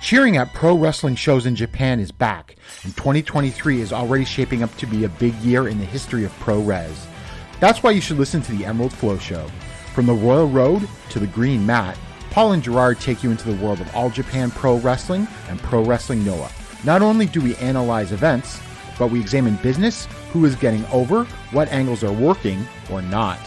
Cheering at pro wrestling shows in Japan is back, and 2023 is already shaping up to be a big year in the history of pro res. That's why you should listen to the Emerald FlowShow. From the Royal Road to the Green Mat, Paul and Gerard take you into the world of All Japan Pro Wrestling and Pro Wrestling Noah. Not only do we analyze events, but we examine business, who is getting over, what angles are working or not.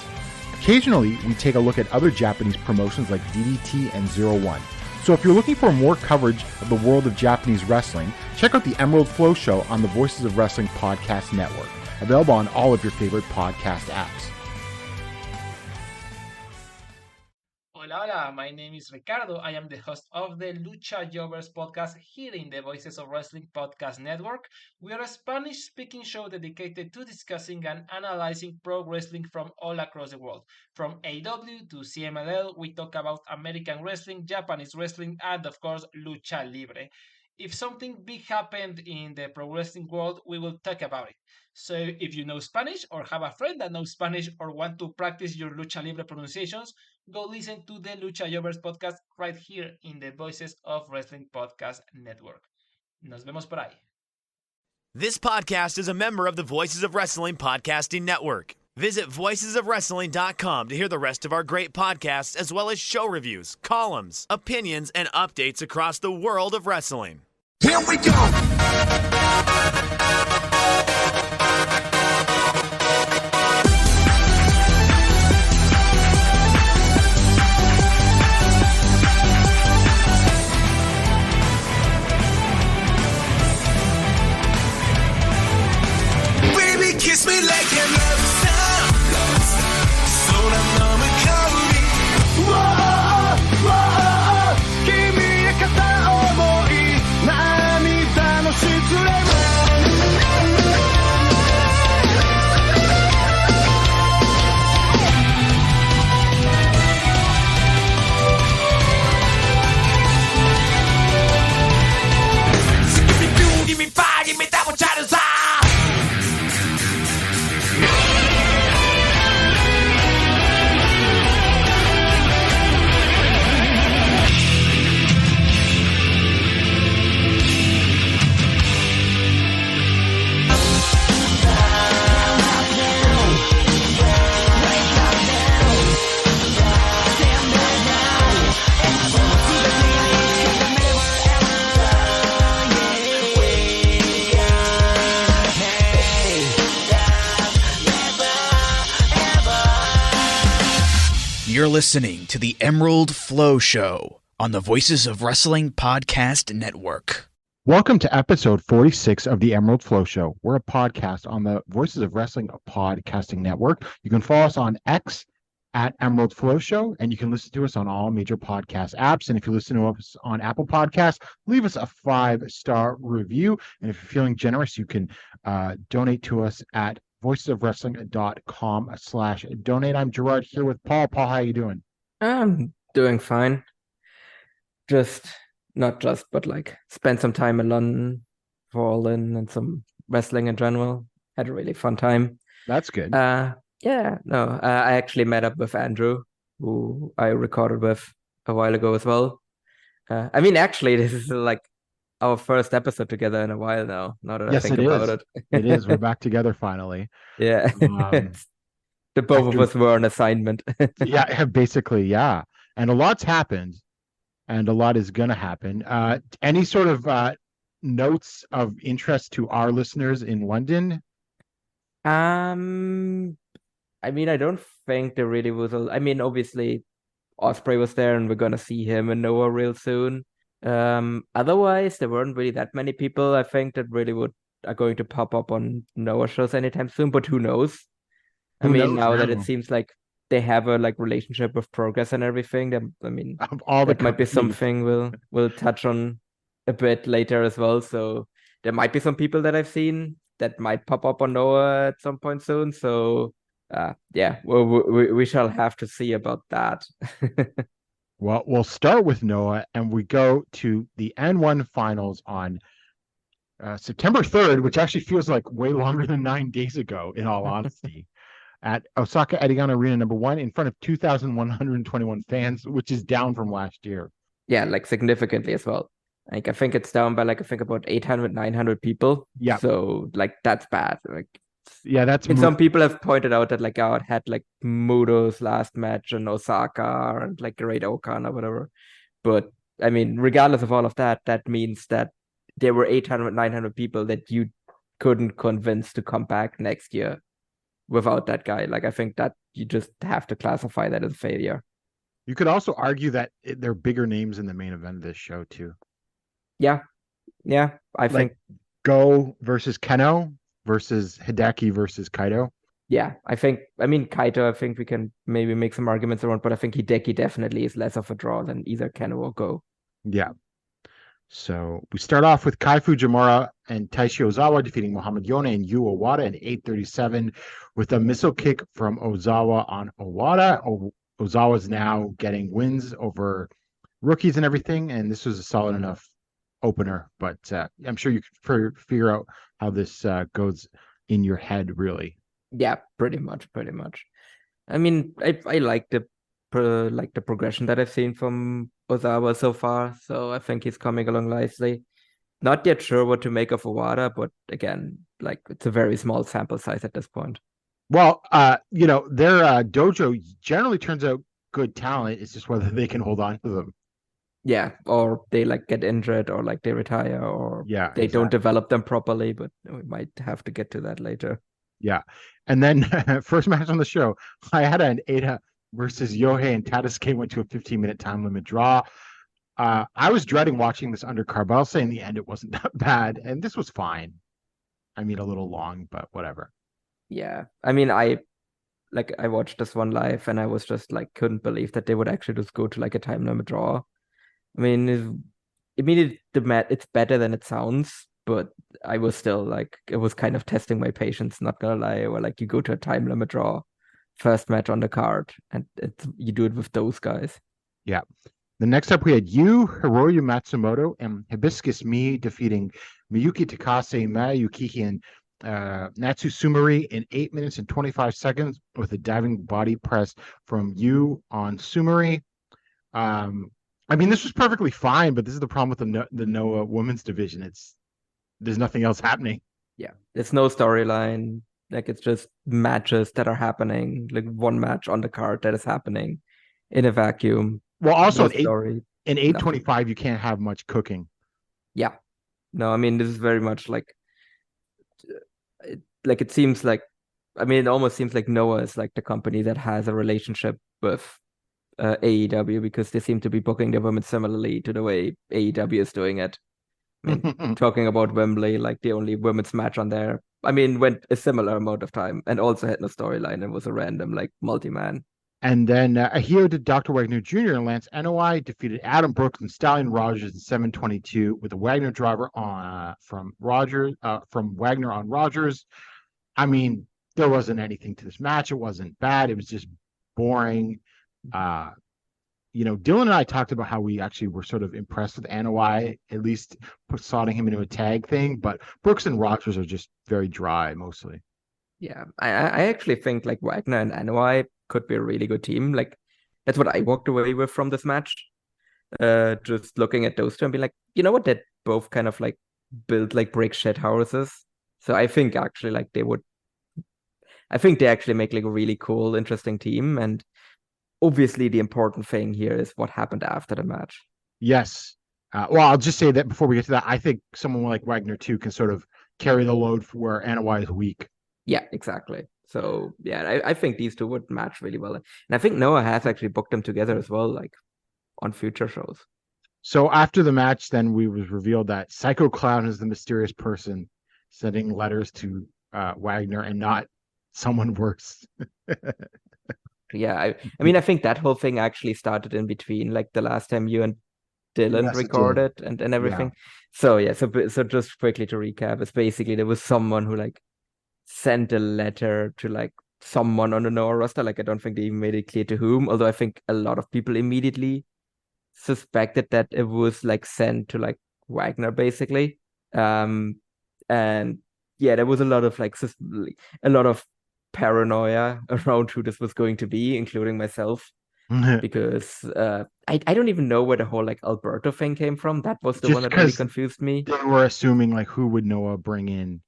Occasionally, we take a look at other Japanese promotions like DDT and Zero One. So if you're looking for more coverage of the world of Japanese wrestling, check out the Emerald FlowShow on the Voices of Wrestling Podcast Network, available on all of your favorite podcast apps. Hola, my name is Ricardo. I am the host of the Lucha Jovers podcast here in the Voices of Wrestling Podcast Network. We are a Spanish-speaking show dedicated to discussing and analyzing pro wrestling from all across the world. From AEW to CMLL, we talk about American wrestling, Japanese wrestling, and of course, Lucha Libre. If something big happened in the pro wrestling world, we will talk about it. So if you know Spanish or have a friend that knows Spanish or want to practice your Lucha Libre pronunciations, go listen to the Lucha Jovers podcast right here in the Voices of Wrestling Podcast Network. Nos vemos por ahí. This podcast is a member of the Voices of Wrestling Podcasting Network. Visit voicesofwrestling.com to hear the rest of our great podcasts, as well as show reviews, columns, opinions, and updates across the world of wrestling. Here we go! Baby, kiss me like a love song. 소란 너의香り 君へ片思い涙の失恋 Give me fire, give me double shadows. You're listening to the Emerald FlowShow on the Voices of Wrestling Podcast Network. Welcome to episode 46 of the Emerald FlowShow. We're a podcast on the Voices of Wrestling Podcasting Network. You can follow us on X at Emerald FlowShow, and you can listen to us on all major podcast apps. And if you listen to us on Apple Podcasts, leave us a 5-star review. And if you're feeling generous, you can donate to us at voicesofwrestling.com/donate. I'm Gerard here with Paul. Paul, how you doing? I'm doing fine. But spent some time in London for All In and some wrestling in general. Had a really fun time. That's good. I actually met up with Andrew, who I recorded with a while ago as well. This is like our first episode together in a while now that I think about it. It is. We're back together finally. Yeah. The both of us were on assignment. Yeah, basically, yeah. And a lot's happened, and a lot is going to happen. Any sort of notes of interest to our listeners in London? I don't think there really was obviously Osprey was there and we're gonna see him and Noah real soon. Otherwise there weren't really that many people I think that really are going to pop up on Noah shows anytime soon, but who knows? That it seems like they have a relationship with Progress and everything, that might be something we'll touch on a bit later as well. So there might be some people that I've seen that might pop up on Noah at some point soon. So we shall have to see about that. Well, we'll start with Noah, and we go to the N1 finals on September 3rd, which actually feels like way longer than 9 days ago, in all honesty, at Osaka Edigan Arena number 1 in front of 2,121 fans, which is down from last year. Yeah, significantly as well. Like I think it's down by like I think about 800, 900 people. Yeah. So like that's bad. Like Yeah, that's and some people have pointed out that like it had like Muto's last match in Osaka and like Great Okan or whatever. But I mean, regardless of all of that, that means that there were 800, 900 people that you couldn't convince to come back next year without that guy. Like I think that you just have to classify that as a failure. You could also argue that they're bigger names in the main event of this show too. Yeah. Yeah. I think Go versus Keno versus Hideki versus Kaito. yeah, I mean Kaito, I think we can maybe make some arguments around, but I think Hideki definitely is less of a draw than either Keno or Go. Yeah. So we start off with Kai Fujimura and Taishi Ozawa defeating Muhammad Yone and Yu Owada in 8:37 with a missile kick from Ozawa on Owada. Ozawa's now getting wins over rookies and everything, and this was a solid enough opener, but I'm sure you can figure out how this goes in your head, really. Yeah, pretty much. I mean, I like the progression that I've seen from Ozawa so far, so I think he's coming along nicely. Not yet sure what to make of Owada, but again, like it's a very small sample size at this point. Well, their dojo generally turns out good talent. It's just whether they can hold on to them. Yeah, or they like get injured, or like they retire, or they don't develop them properly. But we might have to get to that later. Yeah, and then first match on the show, I had an Ada versus Yohei and Tadasuke went to a 15-minute time limit draw. I was dreading watching this undercard, but I'll say in the end it wasn't that bad, and this was fine. I mean, a little long, but whatever. Yeah, I mean, I watched this one live, and I was just like couldn't believe that they would actually just go to like a time limit draw. I mean, it's better than it sounds, but I was still like, it was kind of testing my patience, not gonna lie. Or like you go to a time limit draw, first match on the card, and you do it with those guys. Yeah. The next up, we had Hiroyu Matsumoto and Hibiscus Mi defeating Miyuki Takase, Maya Yukihi, and Natsu Sumari in 8 minutes and 25 seconds with a diving body press from Yu on Sumari. I mean, this was perfectly fine, but this is the problem with the Noah women's division. There's nothing else happening. Yeah, there's no storyline. Like it's just matches that are happening, like one match on the card that is happening in a vacuum. Well, also no in 825, you can't have much cooking. Yeah, no, I mean this is very much like it seems like, I mean, it almost seems like Noah is like the company that has a relationship with AEW because they seem to be booking their women similarly to the way AEW is doing it. I mean, talking about Wembley, like the only women's match on there, I mean, went a similar amount of time and also had no storyline and was a random like multi-man. And then Ahio did Dr. Wagner Jr. and Lance Anoa'i defeated Adam Brooks and Stallion Rogers in 7:22 with a Wagner driver from Wagner on Rogers. I mean, there wasn't anything to this match. It wasn't bad. It was just boring. Dylan and I talked about how we actually were sort of impressed with Anoa'i, at least slotting him into a tag thing. But Brooks and Rogers are just very dry mostly. Yeah, I actually think like Wagner and Anoa'i could be a really good team. Like that's what I walked away with from this match. Just looking at those two and being like, you know what, they both kind of like build like brick shit houses. So I think actually like they actually make like a really cool, interesting team. And obviously the important thing here is what happened after the match. Yes. Well, I'll just say that before we get to that, I think someone like Wagner too can sort of carry the load for where Anoa'i is weak. Yeah, exactly. So yeah, I think these two would match really well. And I think Noah has actually booked them together as well, like on future shows. So after the match, then we was revealed that Psycho Clown is the mysterious person sending letters to Wagner and not someone worse. Yeah, I mean, I think that whole thing actually started in between, like the last time you and Dylan recorded and everything. Yeah. So just quickly to recap, it's basically there was someone who like sent a letter to like someone on the Noah roster. Like I don't think they even made it clear to whom, although I think a lot of people immediately suspected that it was like sent to like Wagner basically. And yeah, there was a lot of like a lot of paranoia around who this was going to be, including myself. because I don't even know where the whole like Alberto thing came from. That was the Just one that really because confused me. they were assuming like who would Noah bring in.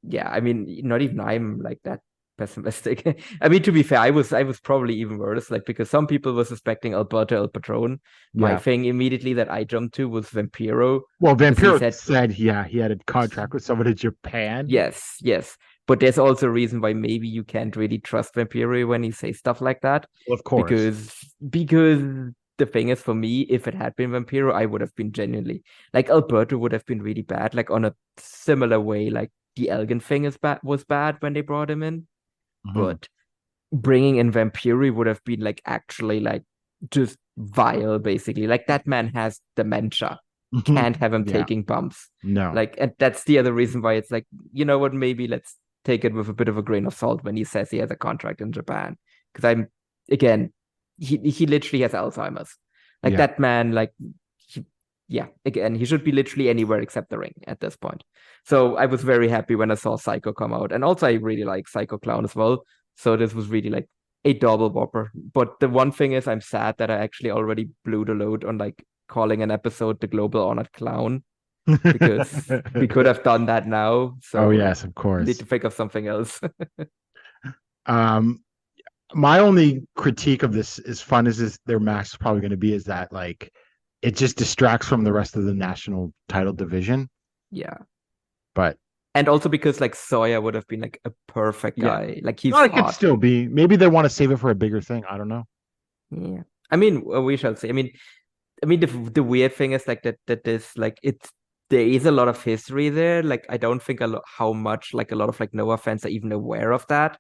Yeah, I mean, not even I'm like that pessimistic. I mean, to be fair, I was probably even worse, like because some people were suspecting Alberto El Patron. My Yeah. thing immediately that I jumped to was Vampiro. Well, because he Vampiro said he had a contract with someone in Japan. yes. But there's also a reason why maybe you can't really trust Vampiro when he says stuff like that. Well, of course. Because the thing is, for me, if it had been Vampiro, I would have been genuinely like Alberto would have been really bad, like on a similar way, like the Elgin thing was bad when they brought him in. But bringing in Vampiri would have been like actually like just vile, basically. Like that man has dementia. Can't have him taking bumps. No. Like, and that's the other reason why it's like, you know what, maybe let's take it with a bit of a grain of salt when he says he has a contract in Japan. Because he literally has Alzheimer's. Like that man, like again, he should be literally anywhere except the ring at this point. So I was very happy when I saw Psycho come out. And also I really like Psycho Clown as well. So this was really like a double whopper. But the one thing is I'm sad that I actually already blew the load on like calling an episode the Global Honored Clown. Because we could have done that now. So yes, of course. Need to think of something else. My only critique of this, as fun as their match is probably going to be, is that like it just distracts from the rest of the national title division. Yeah. But and also because like Sawyer would have been like a perfect guy. Like he's it could still be. Maybe they want to save it for a bigger thing. I don't know. Yeah. I mean, we shall see. I mean the weird thing is like that this like there is a lot of history there. Like I don't think how much like a lot of like Noah fans are even aware of that.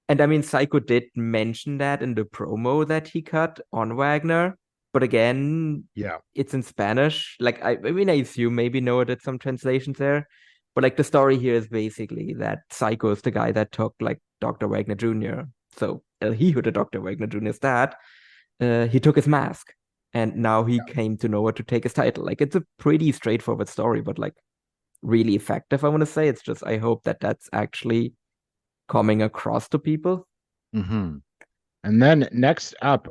And I mean, Psycho did mention that in the promo that he cut on Wagner. But again, it's in Spanish. Like, I mean, I assume maybe Noah did some translations there. But like the story here is basically that Psycho is the guy that took like Dr. Wagner Jr. So he who the Dr. Wagner Jr.'s dad, he took his mask. And now he came to Noah to take his title. Like, it's a pretty straightforward story, but like really effective, I want to say. It's just, I hope that that's actually coming across to people. And then next up,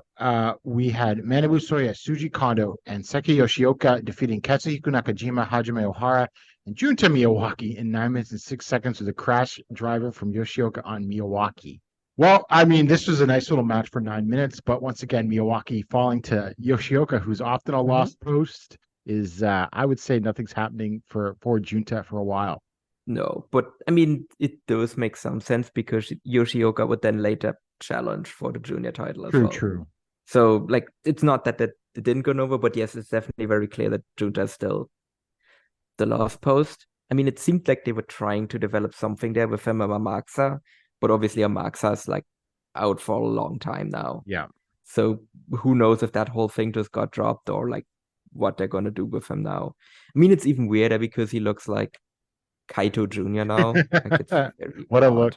we had Manabu Soya, Suji Kondo, and Seki Yoshioka defeating Katsuhiko Nakajima, Hajime Ohara, and Junta Miyawaki in 9 minutes and 6 seconds with a crash driver from Yoshioka on Miyawaki. Well, I mean, this was a nice little match for 9 minutes, but once again, Miyawaki falling to Yoshioka, who's often a lost post, is, I would say, nothing's happening for Junta for a while. No, but I mean, it does make some sense because Yoshioka would then later challenge for the junior title as well. True. So, like, it's not that it didn't go over, but yes, it's definitely very clear that Junta is still the last post. I mean, it seemed like they were trying to develop something there with him and Amaxa, but obviously Amaxa is like out for a long time now. Yeah. So who knows if that whole thing just got dropped or like what they're gonna do with him now. I mean, it's even weirder because he looks like Kaito Jr. now. Like, it's what a look.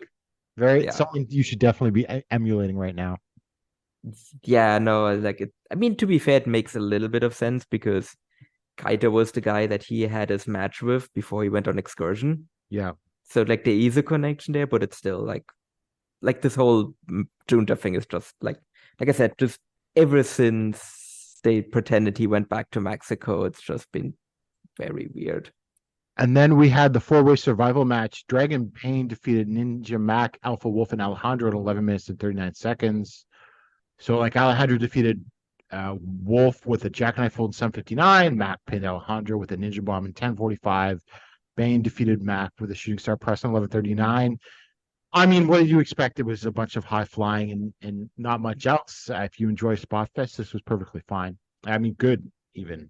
Something you should definitely be emulating right now. Yeah, no, like it. I mean, to be fair, it makes a little bit of sense because Kaito was the guy that he had his match with before he went on excursion. Yeah. So like there is a connection there, but it's still like this whole Junta thing is just like I said, just ever since they pretended he went back to Mexico, it's just been very weird. And then we had the four-way survival match. Dragon Payne defeated Ninja Mac, Alpha Wolf, and Alejandro in 11 minutes and 39 seconds. So like Alejandro defeated Wolf with a jackknife hold in 7:59. Mac pinned Alejandro with a ninja bomb in 10:45. Bane defeated Mac with a shooting star press in 11:39. I mean, what did you expect? It was a bunch of high flying and not much else. If you enjoy Spot Fest, this was perfectly fine. I mean, good even.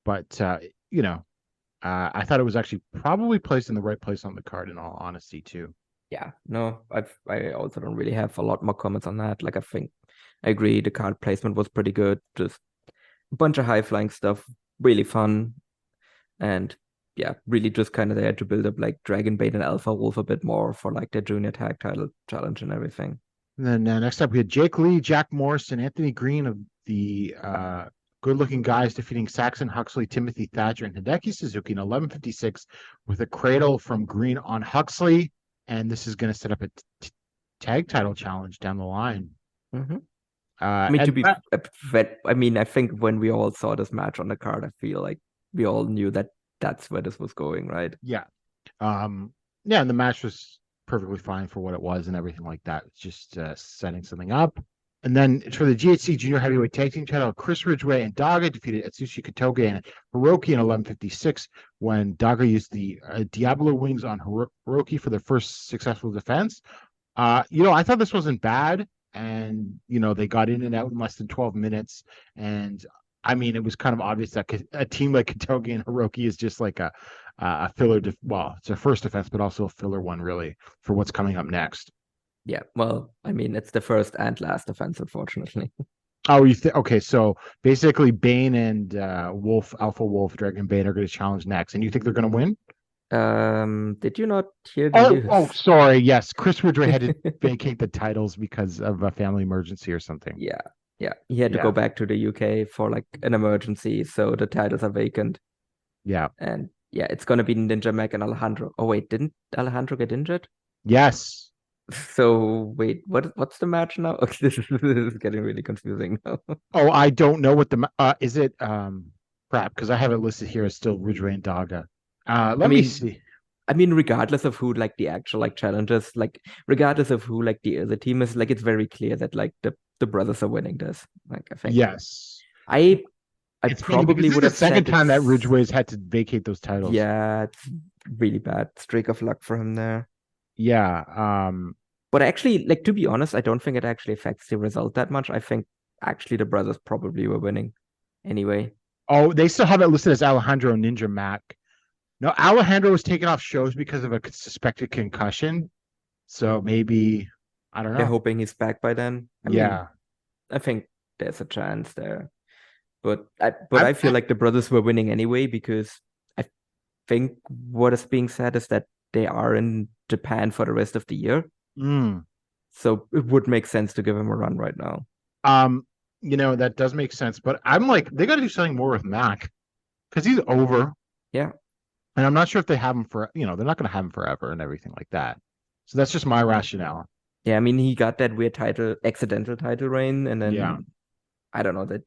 But you know, I thought it was actually probably placed in the right place on the card. In all honesty, too. Yeah, no, I also don't really have a lot more comments on that. Like, I think I agree. The card placement was pretty good. Just a bunch of high flying stuff, really fun, and yeah, really just kind of there to build up like Dragon Bait and Alpha Wolf a bit more for like their junior tag title challenge and everything. And then next up, we had Jake Lee, Jack Morris, and Anthony Green of the good-looking guys defeating Saxon, Huxley, Timothy Thatcher, and Hideki Suzuki in 11:56 with a cradle from Green on Huxley. And this is going to set up a tag title challenge down the line. I mean, And I think when we all saw this match on the card, I feel like we all knew that that's where this was going, right? yeah. Yeah, and the match was perfectly fine for what it was and everything like that. It's just setting something up. And then for the GHC Junior Heavyweight Tag Team title, Chris Ridgway and Daga defeated Atsushi Katoge and Hiroki in 11:56 when Daga used the Diablo Wings on Hiroki for their first successful defense. I thought this wasn't bad, and they got in and out in less than 12 minutes. And I mean, it was kind of obvious that a team like Katoge and Hiroki is just like a filler. It's a first defense, but also a filler one, really, for what's coming up next. Yeah, well, I mean, it's the first and last defense, unfortunately. Oh, okay? So basically, Bane and Alpha Wolf, Dragon Bane are going to challenge next, and you think they're going to win? Did you not hear the news? Oh, sorry. Yes, Chris Ridgway had to vacate the titles because of a family emergency or something. Yeah, he had to go back to the UK for like an emergency, so the titles are vacant. Yeah, and yeah, it's gonna be Ninja Mac and Alejandro. Oh wait, didn't Alejandro get injured? Yes. So wait, what's the match now? Okay, this is getting really confusing now. Oh, I don't know what the is it crap, because I have it listed here as still Ridgway and Daga. Let me see. I mean, regardless of who like the actual like challengers, like regardless of who like the team is, like it's very clear that like the brothers are winning this. Like I think yes. I It's probably would have the second said time that Ridgway's had to vacate those titles. Yeah, it's really bad streak of luck for him there. Yeah. But actually, like to be honest, I don't think it actually affects the result that much. I think actually the brothers probably were winning anyway. Oh, they still have it listed as Alejandro Ninja Mac. No, Alejandro was taken off shows because of a suspected concussion. So maybe, I don't know. They're hoping he's back by then. I mean, I think there's a chance there. But I feel like the brothers were winning anyway because I think what is being said is that they are in Japan for the rest of the year. So it would make sense to give him a run right now. That does make sense. But I'm like, they got to do something more with Mac because he's over. Yeah. And I'm not sure if they have him for, they're not going to have him forever and everything like that. So that's just my rationale. Yeah, I mean, he got that weird accidental title reign, and then I don't know that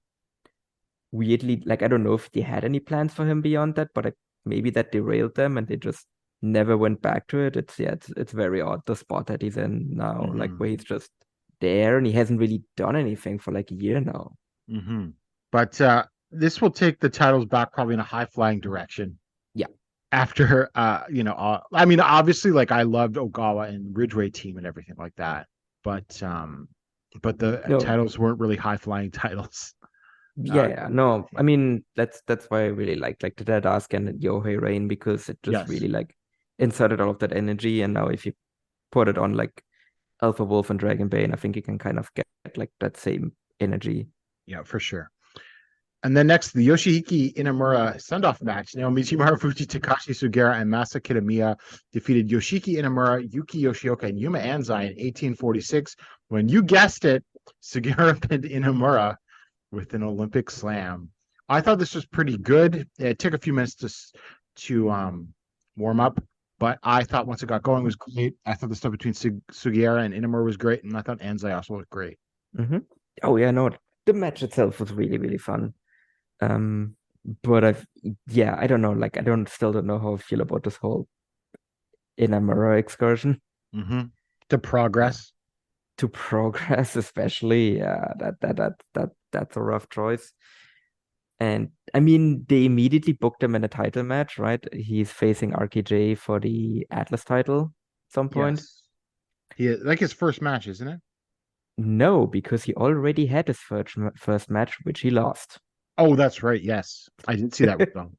weirdly, like I don't know if they had any plans for him beyond that, but maybe that derailed them and they just never went back to it. It's very odd the spot that he's in now, like where he's just there and he hasn't really done anything for like a year now. But this will take the titles back probably in a high flying direction. Yeah. After I mean, obviously, like I loved Ogawa and Ridgway team and everything like that, but the titles weren't really high flying titles. No, I mean that's why I really like the Dead Ask and Yohei Rain because it just really like inserted all of that energy, and now if you put it on like Alpha Wolf and Dragon Bane, I think you can kind of get like that same energy. Yeah, for sure. And then next, the Yoshihiki Inamura send-off match. Michi Marufuji, Takashi Sugera, and Masa Kitamiya defeated Yoshiki Inamura, Yuki Yoshioka, and Yuma Anzai in 1846 when, you guessed it, Sugera pinned Inamura with an Olympic slam. I thought this was pretty good. It took a few minutes to warm up, but I thought once it got going, it was great. I thought the stuff between Sugera and Inamura was great, and I thought Anzai also looked great. Oh yeah, no, the match itself was really, really fun. But I don't know, like I still don't know how I feel about this whole Inamura excursion. To progress, especially, that's a rough choice. And I mean, they immediately booked him in a title match, right? He's facing RKJ for the Atlas title at some point. Yeah, like his first match, isn't it? No, because he already had his first match, which he lost. Oh, that's right. Yes, I didn't see that wrong.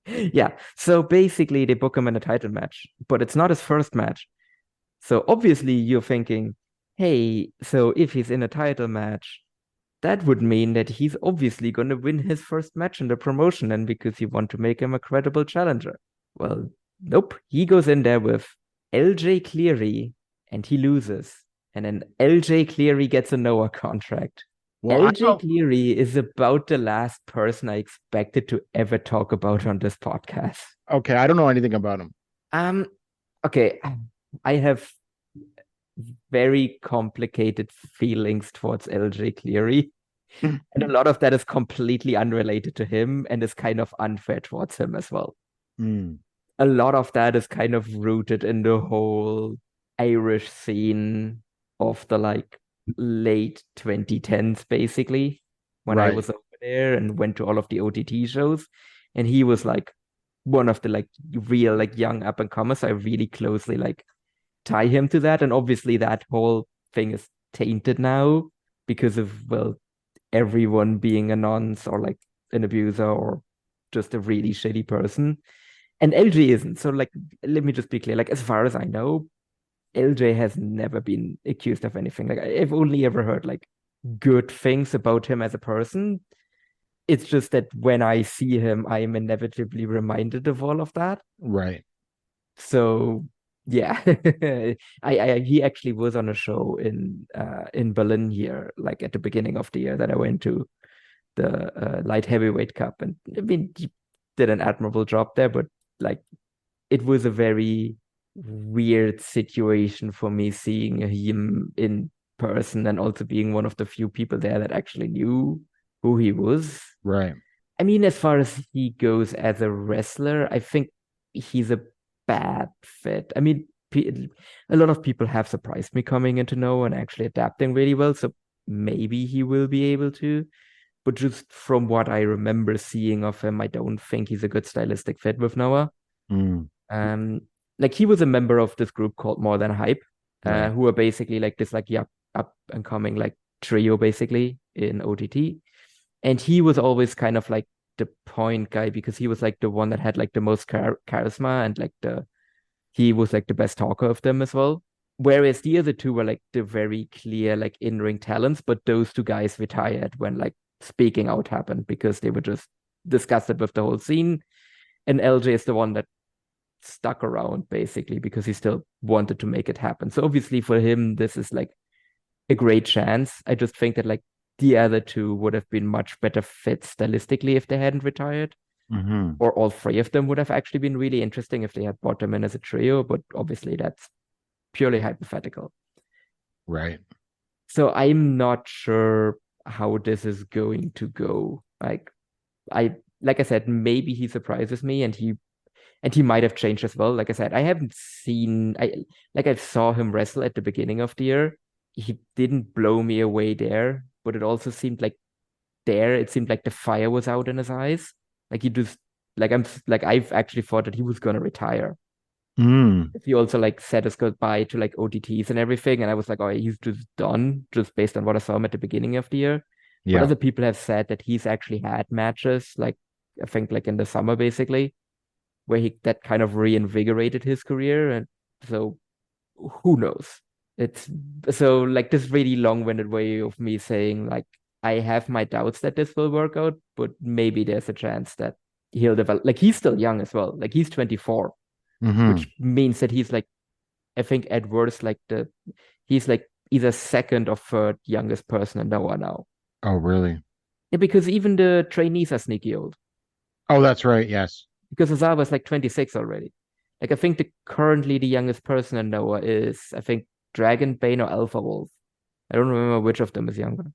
Yeah, so basically they book him in a title match, but it's not his first match. So obviously you're thinking, hey, so if he's in a title match, that would mean that he's obviously going to win his first match in the promotion, and because you want to make him a credible challenger. Well, nope. He goes in there with LJ Cleary and he loses. And then LJ Cleary gets a Noah contract. Well, LJ Cleary is about the last person I expected to ever talk about on this podcast. Okay, I don't know anything about him. Okay, I have very complicated feelings towards LJ Cleary. And a lot of that is completely unrelated to him and is kind of unfair towards him as well. Mm. A lot of that is kind of rooted in the whole Irish scene of the like late 2010s, basically, when I Right. was over there and went to all of the OTT shows. And he was like one of the like real like young up and comers. I really closely like tie him to that. And obviously that whole thing is tainted now because of, well, everyone being a nonce or like an abuser or just a really shitty person. And LJ isn't. So like, let me just be clear. Like, as far as I know, LJ has never been accused of anything. Like, I've only ever heard like good things about him as a person. It's just that when I see him, I am inevitably reminded of all of that. Right. So yeah, I he actually was on a show in Berlin here, like at the beginning of the year that I went to the light heavyweight cup, and I mean he did an admirable job there, but like it was a very weird situation for me seeing him in person and also being one of the few people there that actually knew who he was. Right. I mean, as far as he goes as a wrestler, I think he's a bad fit. I mean, a lot of people have surprised me coming into Noah and actually adapting really well. So maybe he will be able to. But just from what I remember seeing of him, I don't think he's a good stylistic fit with Noah. Mm. Like he was a member of this group called More Than Hype, Right. who are basically like this like up and coming like trio basically in OTT. And he was always kind of like the point guy because he was like the one that had like the most charisma and like he was like the best talker of them as well. Whereas the other two were like the very clear like in-ring talents, but those two guys retired when like speaking out happened because they were just disgusted with the whole scene. And LJ is the one that stuck around basically because he still wanted to make it happen. So obviously for him, this is like a great chance. I just think that like the other two would have been much better fits stylistically if they hadn't retired. Mm-hmm. Or all three of them would have actually been really interesting if they had brought them in as a trio, but obviously that's purely hypothetical. Right. So I'm not sure how this is going to go. Like I said, maybe he surprises me and he might have changed as well. Like I said, I haven't seen I saw him wrestle at the beginning of the year. He didn't blow me away there, but it also seemed like it seemed like the fire was out in his eyes. Like he just I've actually thought that he was gonna retire. Mm. He also like said his goodbye to like OTTs and everything, and I was like, oh, he's just done, just based on what I saw him at the beginning of the year. But Yeah. other people have said that he's actually had matches, like I think like in the summer basically, where he that kind of reinvigorated his career. And so who knows? It's so like this really long-winded way of me saying like I have my doubts that this will work out, but maybe there's a chance that he'll develop. Like he's still young as well. Like he's 24, Mm-hmm. which means that he's like I think at worst like he's like either second or third youngest person in Noah now. Oh, really? Yeah, because even the trainees are sneaky old. Oh, that's right. Yes. Because Azawa's like 26 already. Like I think currently the youngest person in Noah is I think Dragon Bane or Alpha Wolf. I don't remember which of them is younger.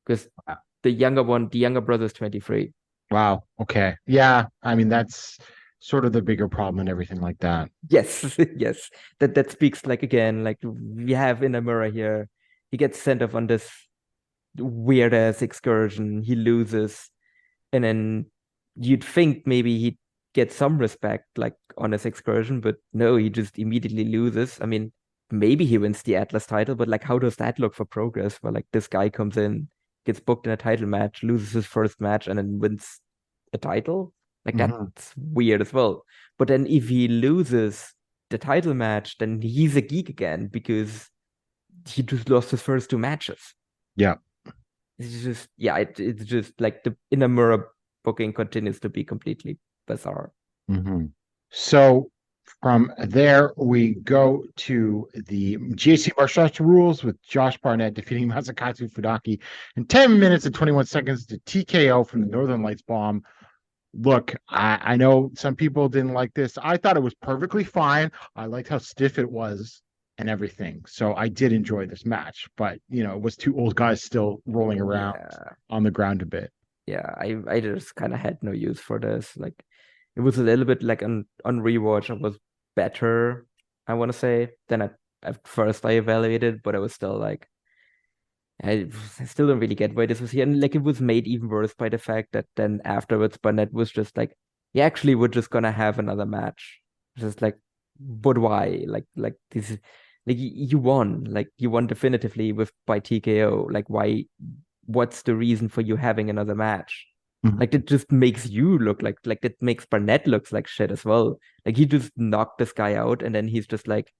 Because the younger brother is 23. Wow. Okay. Yeah. I mean, that's sort of the bigger problem and everything like that. Yes, yes. That speaks like again, like we have Inamura here. He gets sent off on this weird ass excursion. He loses, and then you'd think maybe he'd get some respect like on his excursion, but no, he just immediately loses. I mean, maybe he wins the Atlas title, but like how does that look for progress? Where like this guy comes in, gets booked in a title match, loses his first match, and then wins a title? Like Mhm. that's weird as well. But then if he loses the title match, then he's a geek again because he just lost his first two matches. Yeah. It's just it's just like the Inamura booking continues to be completely bizarre. Mm-hmm. So from there, we go to the GAC Martial Arts Rules with Josh Barnett defeating Masakatsu Fudaki in 10 minutes and 21 seconds to TKO from the Northern Lights Bomb. Look, I know some people didn't like this. I thought it was perfectly fine. I liked how stiff it was. and everything. So I did enjoy this match, but it was two old guys still rolling around on the ground a bit. Yeah, I just kind of had no use for this. Like, it was a little bit like on rewatch, it was better, I want to say, than at first I evaluated, but I was still like, I still don't really get why this was here. And like, it was made even worse by the fact that then afterwards, Barnett was just like, yeah, actually, we're just gonna have another match. Just like, but why? Like this is like you won. Like, you won definitively by TKO. Like, why? What's the reason for you having another match? Like, it just makes you look like it makes Barnett looks like shit as well. Like, he just knocked this guy out, and then he's just like,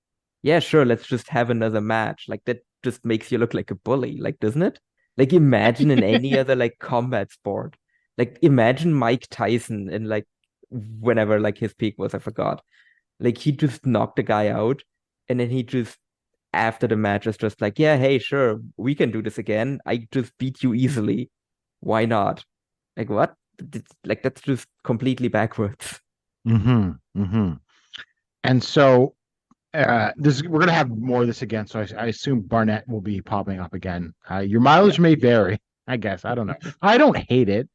yeah, sure, let's just have another match. Like, that just makes you look like a bully, like, doesn't it? Like, imagine in any other like combat sport. Like, imagine Mike Tyson in like whenever like his peak was, I forgot. Like, he just knocked the guy out, and then he just after the match is just like, yeah, hey, sure, we can do this again. I just beat you easily. Why not? Like, what? Like, that's just completely backwards. And so we're gonna have more of this again. So I assume Barnett will be popping up again. Your mileage may vary, I guess. I don't know. I don't hate it.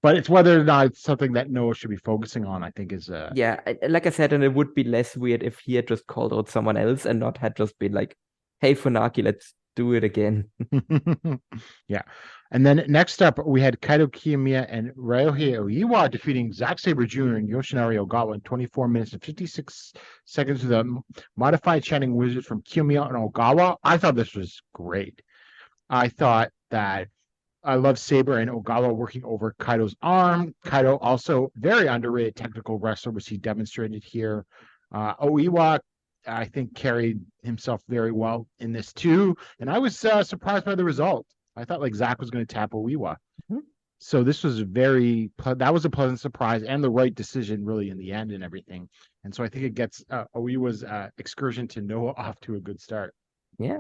But it's whether or not it's something that Noah should be focusing on, I think is Yeah, like I said, and it would be less weird if he had just called out someone else and not had just been like, hey, Funaki, let's do it again. Yeah. And then next up, we had Kaito Kiyomiya and Ryohei Oiwa defeating Zack Sabre Jr. and Yoshinari Ogawa in 24 minutes and 56 seconds with a modified Shining Wizard from Kiyomiya and Ogawa. I thought this was great. I thought that I love Sabre and Ogawa working over Kaito's arm. Kaito also very underrated technical wrestler, which he demonstrated here. Oiwa, I think, carried himself very well in this too. And I was surprised by the result. I thought like Zach was going to tap Oiwa. So this was that was a pleasant surprise and the right decision really in the end and everything. And so I think it gets Oiwa's excursion to Noah off to a good start. Yeah.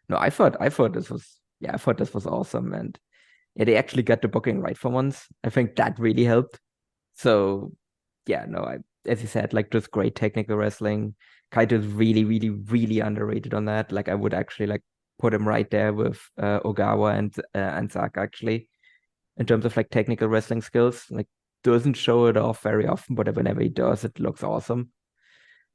No, I thought this was awesome. And yeah, they actually got the booking right for once. I think that really helped. So yeah, no, as you said, like, just great technical wrestling. Kaito's really, really, really underrated on that. Like, I would actually like put him right there with Ogawa and Zack, actually, in terms of like technical wrestling skills. Like, doesn't show it off very often, but whenever he does, it looks awesome.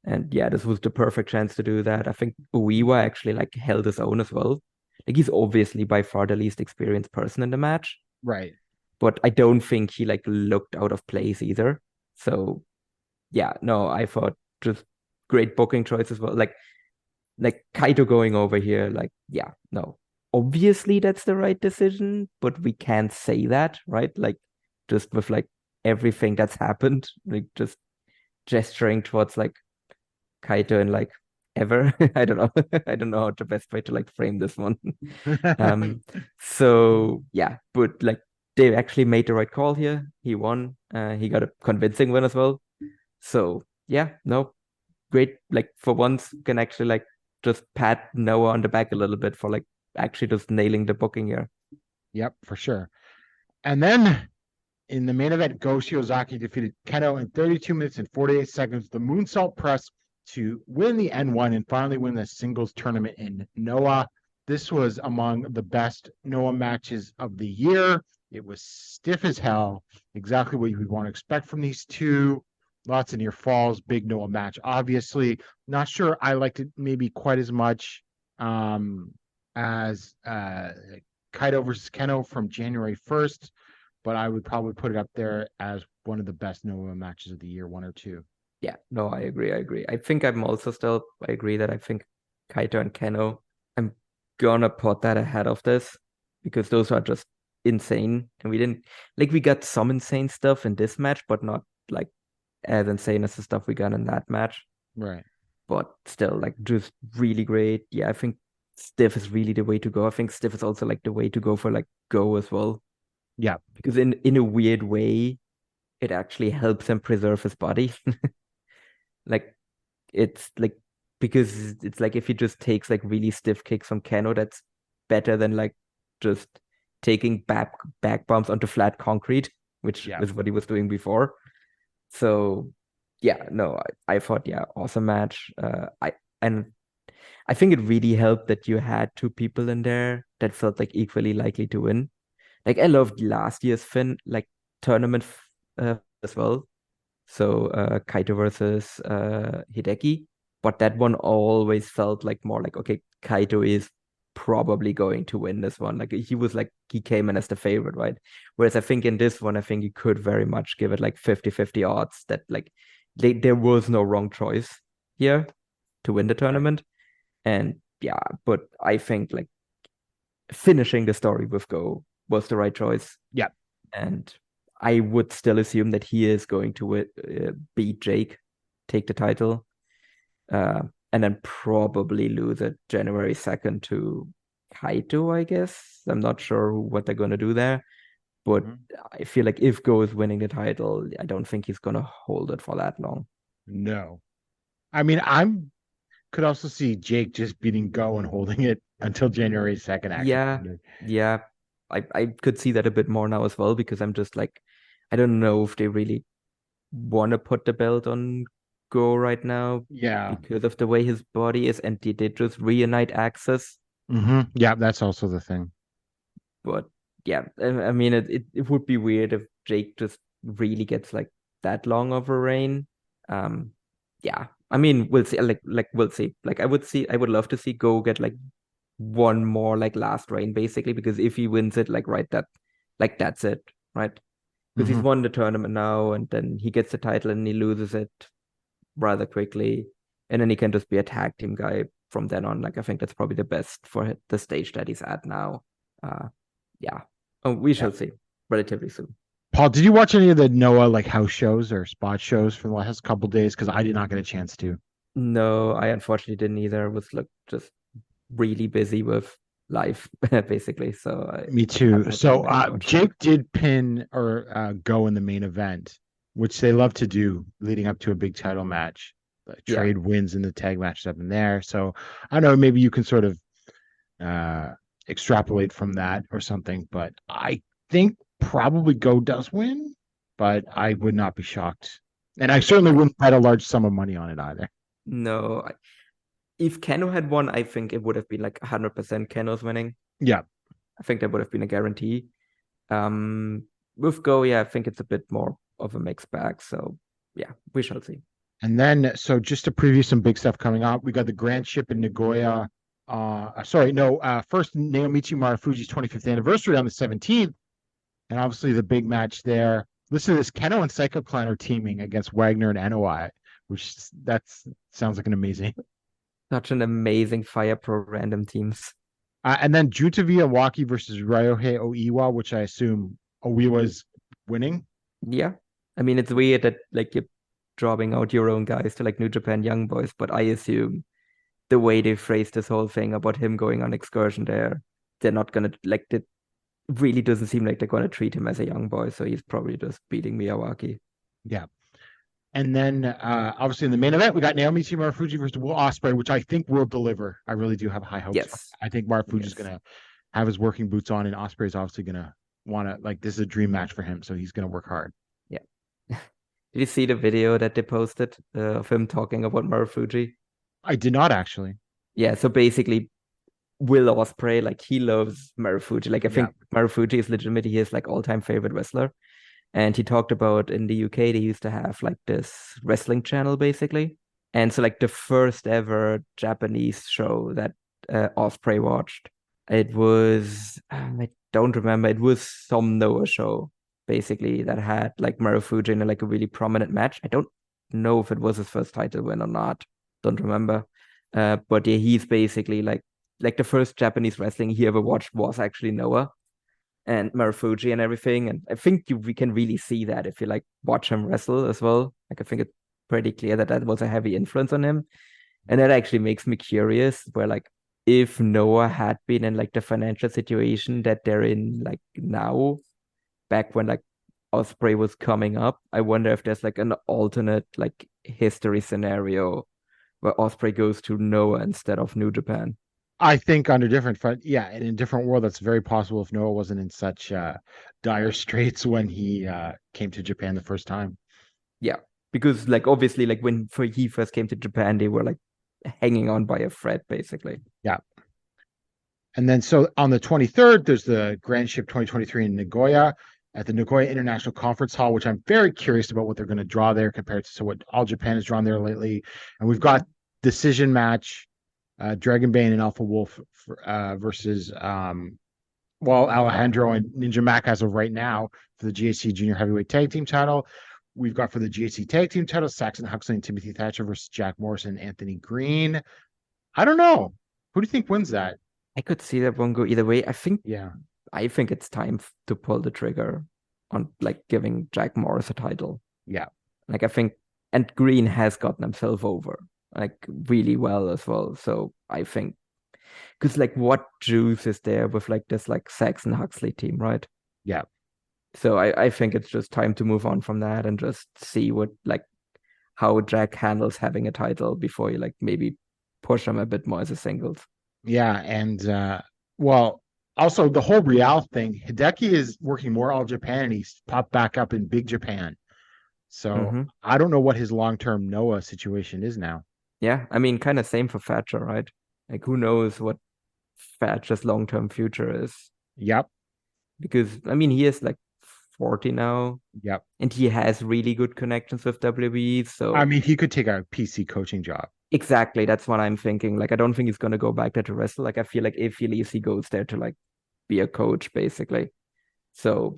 And yeah, this was the perfect chance to do that. I think Oiwa actually like held his own as well. Like, he's obviously by far the least experienced person in the match. Right. But I don't think he like looked out of place either. So yeah, no, I thought just great booking choice as well. Like Kaito going over here, like, yeah, no. Obviously that's the right decision, but we can't say that, right? Like, just with like everything that's happened, like just gesturing towards like Kaito and like ever. I don't know. I don't know how the best way to like frame this one. So yeah, but like they actually made the right call here. He won. He got a convincing win as well. So yeah, no, great. Like, for once, can actually like just pat Noah on the back a little bit for like actually just nailing the booking here. Yep, for sure. And then in the main event, Go Shiozaki defeated Kento in 32 minutes and 48 seconds. The moonsault press to win the N1 and finally win the singles tournament in Noah. This was among the best Noah matches of the year. It was stiff as hell. Exactly what you would want to expect from these two. Lots of near falls, big Noah match. Obviously, not sure I liked it maybe quite as much as Kaito versus Kento from January 1st, but I would probably put it up there as one of the best Noah matches of the year, one or two. Yeah, no, I agree. I think I'm also still, I agree that I think Kaito and Keno, I'm gonna put that ahead of this because those are just insane. And we got some insane stuff in this match, but not like as insane as the stuff we got in that match. Right. But still, like, just really great. Yeah, I think stiff is really the way to go. I think stiff is also like the way to go for like Go as well. Yeah. Because in a weird way, it actually helps him preserve his body. Like, it's like, because it's like if he just takes like really stiff kicks from Keno, that's better than like just taking back bombs onto flat concrete, which is what he was doing before. So yeah, no, I thought, yeah, awesome match. and I think it really helped that you had two people in there that felt like equally likely to win. Like I loved last year's tournament as well. So Kaito versus Hideki, but that one always felt like more like, okay, Kaito is probably going to win this one. Like he came in as the favorite, right? Whereas I think in this one, I think you could very much give it like 50-50 odds that like there was no wrong choice here to win the tournament. And yeah, but I think like finishing the story with Go was the right choice. Yeah. And I would still assume that he is going to beat Jake, take the title, and then probably lose it January 2nd to Kaito, I guess. I'm not sure what they're going to do there. But I feel like if Go is winning the title, I don't think he's going to hold it for that long. No. I mean, could also see Jake just beating Go and holding it until January 2nd, actually. Yeah. I could see that a bit more now as well, because I'm just like, I don't know if they really want to put the belt on Go right now. Yeah. Because of the way his body is, and they did just reunite Axis. Yeah, that's also the thing. But yeah, I mean, it would be weird if Jake just really gets like that long of a reign. Yeah, I mean, we'll see. We'll see. Like, I would love to see Go get like one more like last reign, basically, because if he wins it, that's it, right? Because he's won the tournament now, and then he gets the title and he loses it rather quickly, and then he can just be a tag team guy from then on. Like, I think that's probably the best for the stage that he's at now. Yeah. We shall see relatively soon. Paul, did you watch any of the Noah like house shows or spot shows for the last couple days? Because I did not get a chance to. No, I unfortunately didn't either. I was like just really busy with life, basically. So me too. So Jake did pin or Go in the main event, which they love to do leading up to a big title match. Trade wins in the tag matches up in there. So I don't know, maybe you can sort of extrapolate from that or something. But I think probably Go does win, but I would not be shocked. And I certainly wouldn't bet a large sum of money on it either. No, if Keno had won, I think it would have been like 100% Keno's winning. Yeah. I think that would have been a guarantee. With Go, I think it's a bit more of a mixed bag. So yeah, we shall see. And then, so just to preview some big stuff coming up, we got the Grand Ship in Nagoya. First Naomichi Marufuji's 25th anniversary on the 17th. And obviously the big match there. Listen to this, Keno and Psycho Clan are teaming against Wagner and NOI, which sounds like an amazing. Such an amazing Fire Pro random teams. And then Junta Miyawaki versus Ryohei Oiwa, which I assume Oiwa's winning. Yeah. I mean, it's weird that like you're dropping out your own guys to like New Japan Young Boys, but I assume the way they phrased this whole thing about him going on excursion there, they're not gonna like it really doesn't seem like they're gonna treat him as a young boy, so he's probably just beating Miyawaki. Yeah. And then obviously in the main event, we got Naomichi Marufuji versus Will Ospreay, which I think will deliver. I really do have high hopes. Yes. I think Marufuji's gonna have his working boots on, and Ospreay's obviously gonna wanna this is a dream match for him, so he's gonna work hard. Yeah. Did you see the video that they posted of him talking about Marufuji? I did not actually. Yeah, so basically Will Ospreay, like he loves Marufuji. Like I think Marufuji is legitimately his like all-time favorite wrestler. And he talked about in the UK, they used to have like this wrestling channel basically. And so like the first ever Japanese show that Ospreay watched, it was, I don't remember, it was some Noah show basically that had like Marufuji in like a really prominent match. I don't know if it was his first title win or not. Don't remember. But yeah, he's basically like the first Japanese wrestling he ever watched was actually Noah and Marufuji and everything. And I think we can really see that if you like watch him wrestle as well. Like I think it's pretty clear that was a heavy influence on him. And that actually makes me curious where like if Noah had been in like the financial situation that they're in like now, back when like Ospreay was coming up, I wonder if there's like an alternate like history scenario where Ospreay goes to Noah instead of New Japan. I think under different in a different world, that's very possible if Noah wasn't in such dire straits when he came to Japan the first time. Yeah, because like obviously like when he first came to Japan, they were like hanging on by a thread, basically. Yeah. And then so on the 23rd, there's the Grand Ship 2023 in Nagoya at the Nagoya International Conference Hall, which I'm very curious about what they're going to draw there compared to what All Japan has drawn there lately. And we've got decision match, Dragon Bane and Alpha Wolf versus Alejandro and Ninja Mac as of right now for the GHC Junior Heavyweight Tag Team title. We've got for the GHC Tag Team title, Saxon Huxley and Timothy Thatcher versus Jack Morrison and Anthony Green. I don't know. Who do you think wins that? I could see that one go either way. I think it's time to pull the trigger on like giving Jack Morris a title. Yeah. Like I think, and Green has gotten himself over like really well as well. So I think, because like what juice is there with like this like Saxon Huxley team, right? Yeah. So I think it's just time to move on from that and just see what like how Jack handles having a title before you like maybe push him a bit more as a singles. Yeah, and also the whole Real thing. Hideki is working more All Japan, and he's popped back up in Big Japan. So I don't know what his long-term Noah situation is now. Yeah, I mean, kind of same for Thatcher, right? Like, who knows what Thatcher's long-term future is? Yep. Because I mean, he is like 40 now. Yep. And he has really good connections with WWE. So I mean, he could take a PC coaching job. Exactly, that's what I'm thinking. Like, I don't think he's gonna go back there to wrestle. Like, I feel like if he leaves, he goes there to like be a coach, basically. So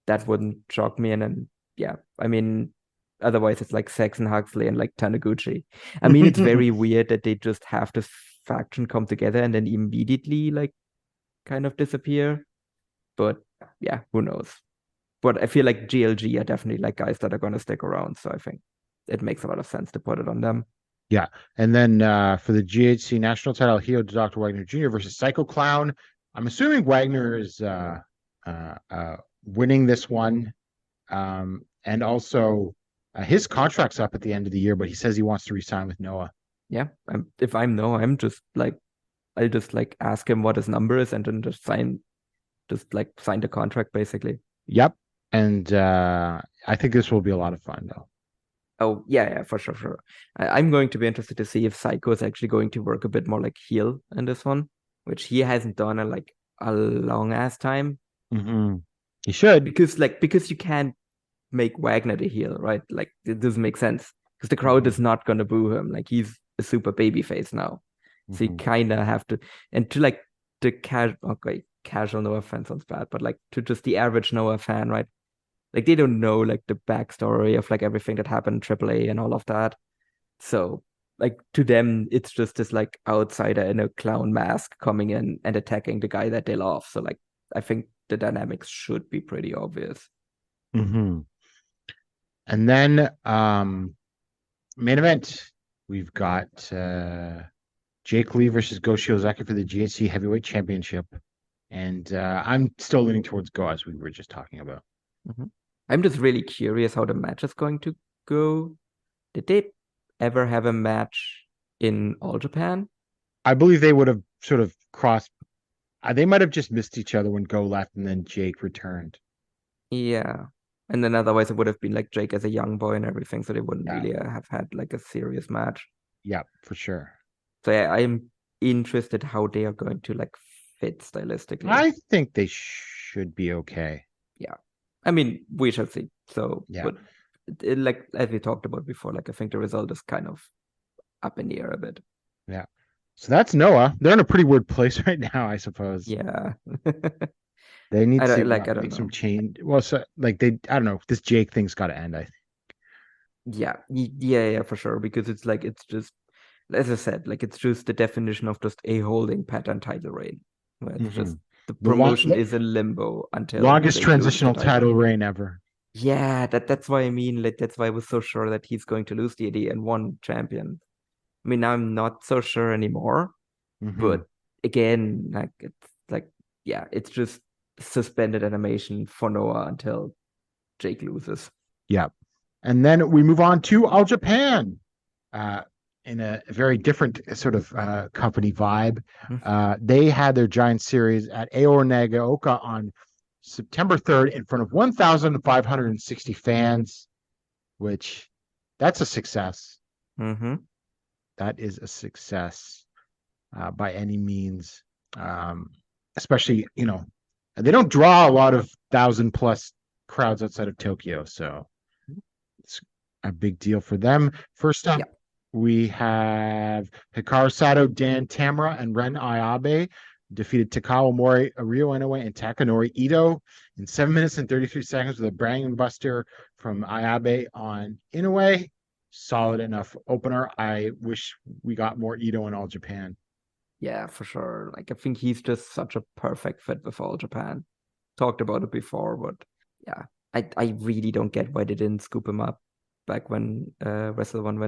that wouldn't shock me. And then, yeah, I mean, otherwise it's like Saxon Huxley and like Taniguchi. I mean, it's very weird that they just have this faction come together and then immediately like kind of disappear. But yeah, who knows? But I feel like GLG are definitely like guys that are gonna stick around. So I think it makes a lot of sense to put it on them. Yeah. And then for the GHC national title, Hio Dr. Wagner Jr. versus Psycho Clown. I'm assuming Wagner is winning this one. And also his contract's up at the end of the year, but he says he wants to resign with Noah. Yeah. If I'm Noah, I'll just like ask him what his number is and then just sign the contract, basically. Yep. And I think this will be a lot of fun, though. Oh, yeah, for sure. I'm going to be interested to see if Psycho is actually going to work a bit more like heel in this one, which he hasn't done in like a long ass time. Mm-hmm. He should. Because you can't make Wagner the heel, right? Like, it doesn't make sense because the crowd is not going to boo him. Like, he's a super baby face now. So you kind of have to, and to like the casual Noah fan sounds bad, but like to just the average Noah fan, right? Like, they don't know like the backstory of like everything that happened in AAA and all of that. So like to them, it's just this like outsider in a clown mask coming in and attacking the guy that they love. So like, I think the dynamics should be pretty obvious. Mm-hmm. And then main event, we've got Jake Lee versus Go Shiozaki for the GHC Heavyweight Championship. And I'm still leaning towards Go, as we were just talking about. Mm-hmm. I'm just really curious how the match is going to go. Did they ever have a match in All Japan? I believe they would have sort of crossed. They might have just missed each other when Go left and then Jake returned. Yeah. And then otherwise it would have been like Jake as a young boy and everything. So they wouldn't really have had like a serious match. Yeah, for sure. So yeah, I'm interested how they are going to like fit stylistically. I think they should be okay. Yeah. I mean, we shall see. So, yeah. But like as we talked about before, like I think the result is kind of up in the air a bit. Yeah. So that's Noah. They're in a pretty weird place right now, I suppose. Yeah. They need to make some change. Well, so like I don't know. This Jake thing's got to end, I think. Yeah, for sure. Because it's like, it's just, as I said, like it's just the definition of just a holding pattern title reign. Where it's just the promotion is in limbo until longest transitional title reign ever. Yeah, that's why I mean, like that's why I was so sure that he's going to lose the AD and one champion. I mean, now I'm not so sure anymore. But again, like it's like, yeah, it's just suspended animation for Noah until Jake loses. Yeah. And then we move on to All Japan. In a very different sort of company vibe. They had their giant series at Aor Nagaoka on September 3rd in front of 1,560 fans, which that's a success. That is a success by any means. Especially, they don't draw a lot of 1,000+ crowds outside of Tokyo, so it's a big deal for them. First up, we have Hikaru Sato, Dan Tamura, and Ren Ayabe defeated Takawa Mori, Ryo Inoue, and Takanori Ito in 7 minutes and 33 seconds with a brain buster from Ayabe on Inoue. Solid enough opener. I wish we got more Ito in All Japan. Yeah, for sure. Like, I think he's just such a perfect fit with All Japan. Talked about it before, but yeah, I really don't get why they didn't scoop him up back when Wrestle One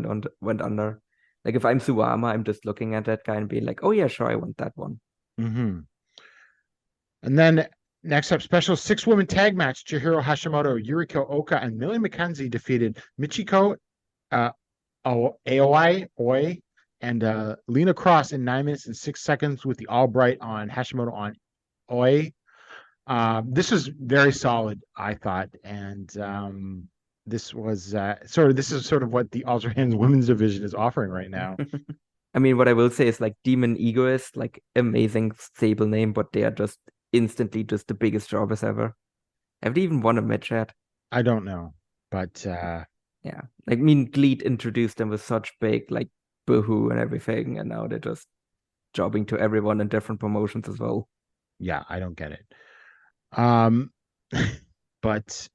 went under. Like, if I'm Suwama, I'm just looking at that guy and being like, oh yeah, sure, I want that one. Mm-hmm. And then next up, special 6-woman tag match: Chihiro Hashimoto, Yuriko Oka, and Millie McKenzie defeated Michiko Aoi Oi and Lena Cross in 9 minutes and 6 seconds with the Albright on Hashimoto on Oi. This was very solid, I thought, and this was sort of what the All Japan women's division is offering right now. I mean, what I will say is, like, Demon Egoist, like, amazing stable name, but they are just instantly just the biggest jobbers ever. Have they even won a match yet? I don't know, but yeah, like, I mean, GLEAT introduced them with such big, like, boohoo and everything, and now they're just jobbing to everyone in different promotions as well. Yeah, I don't get it. But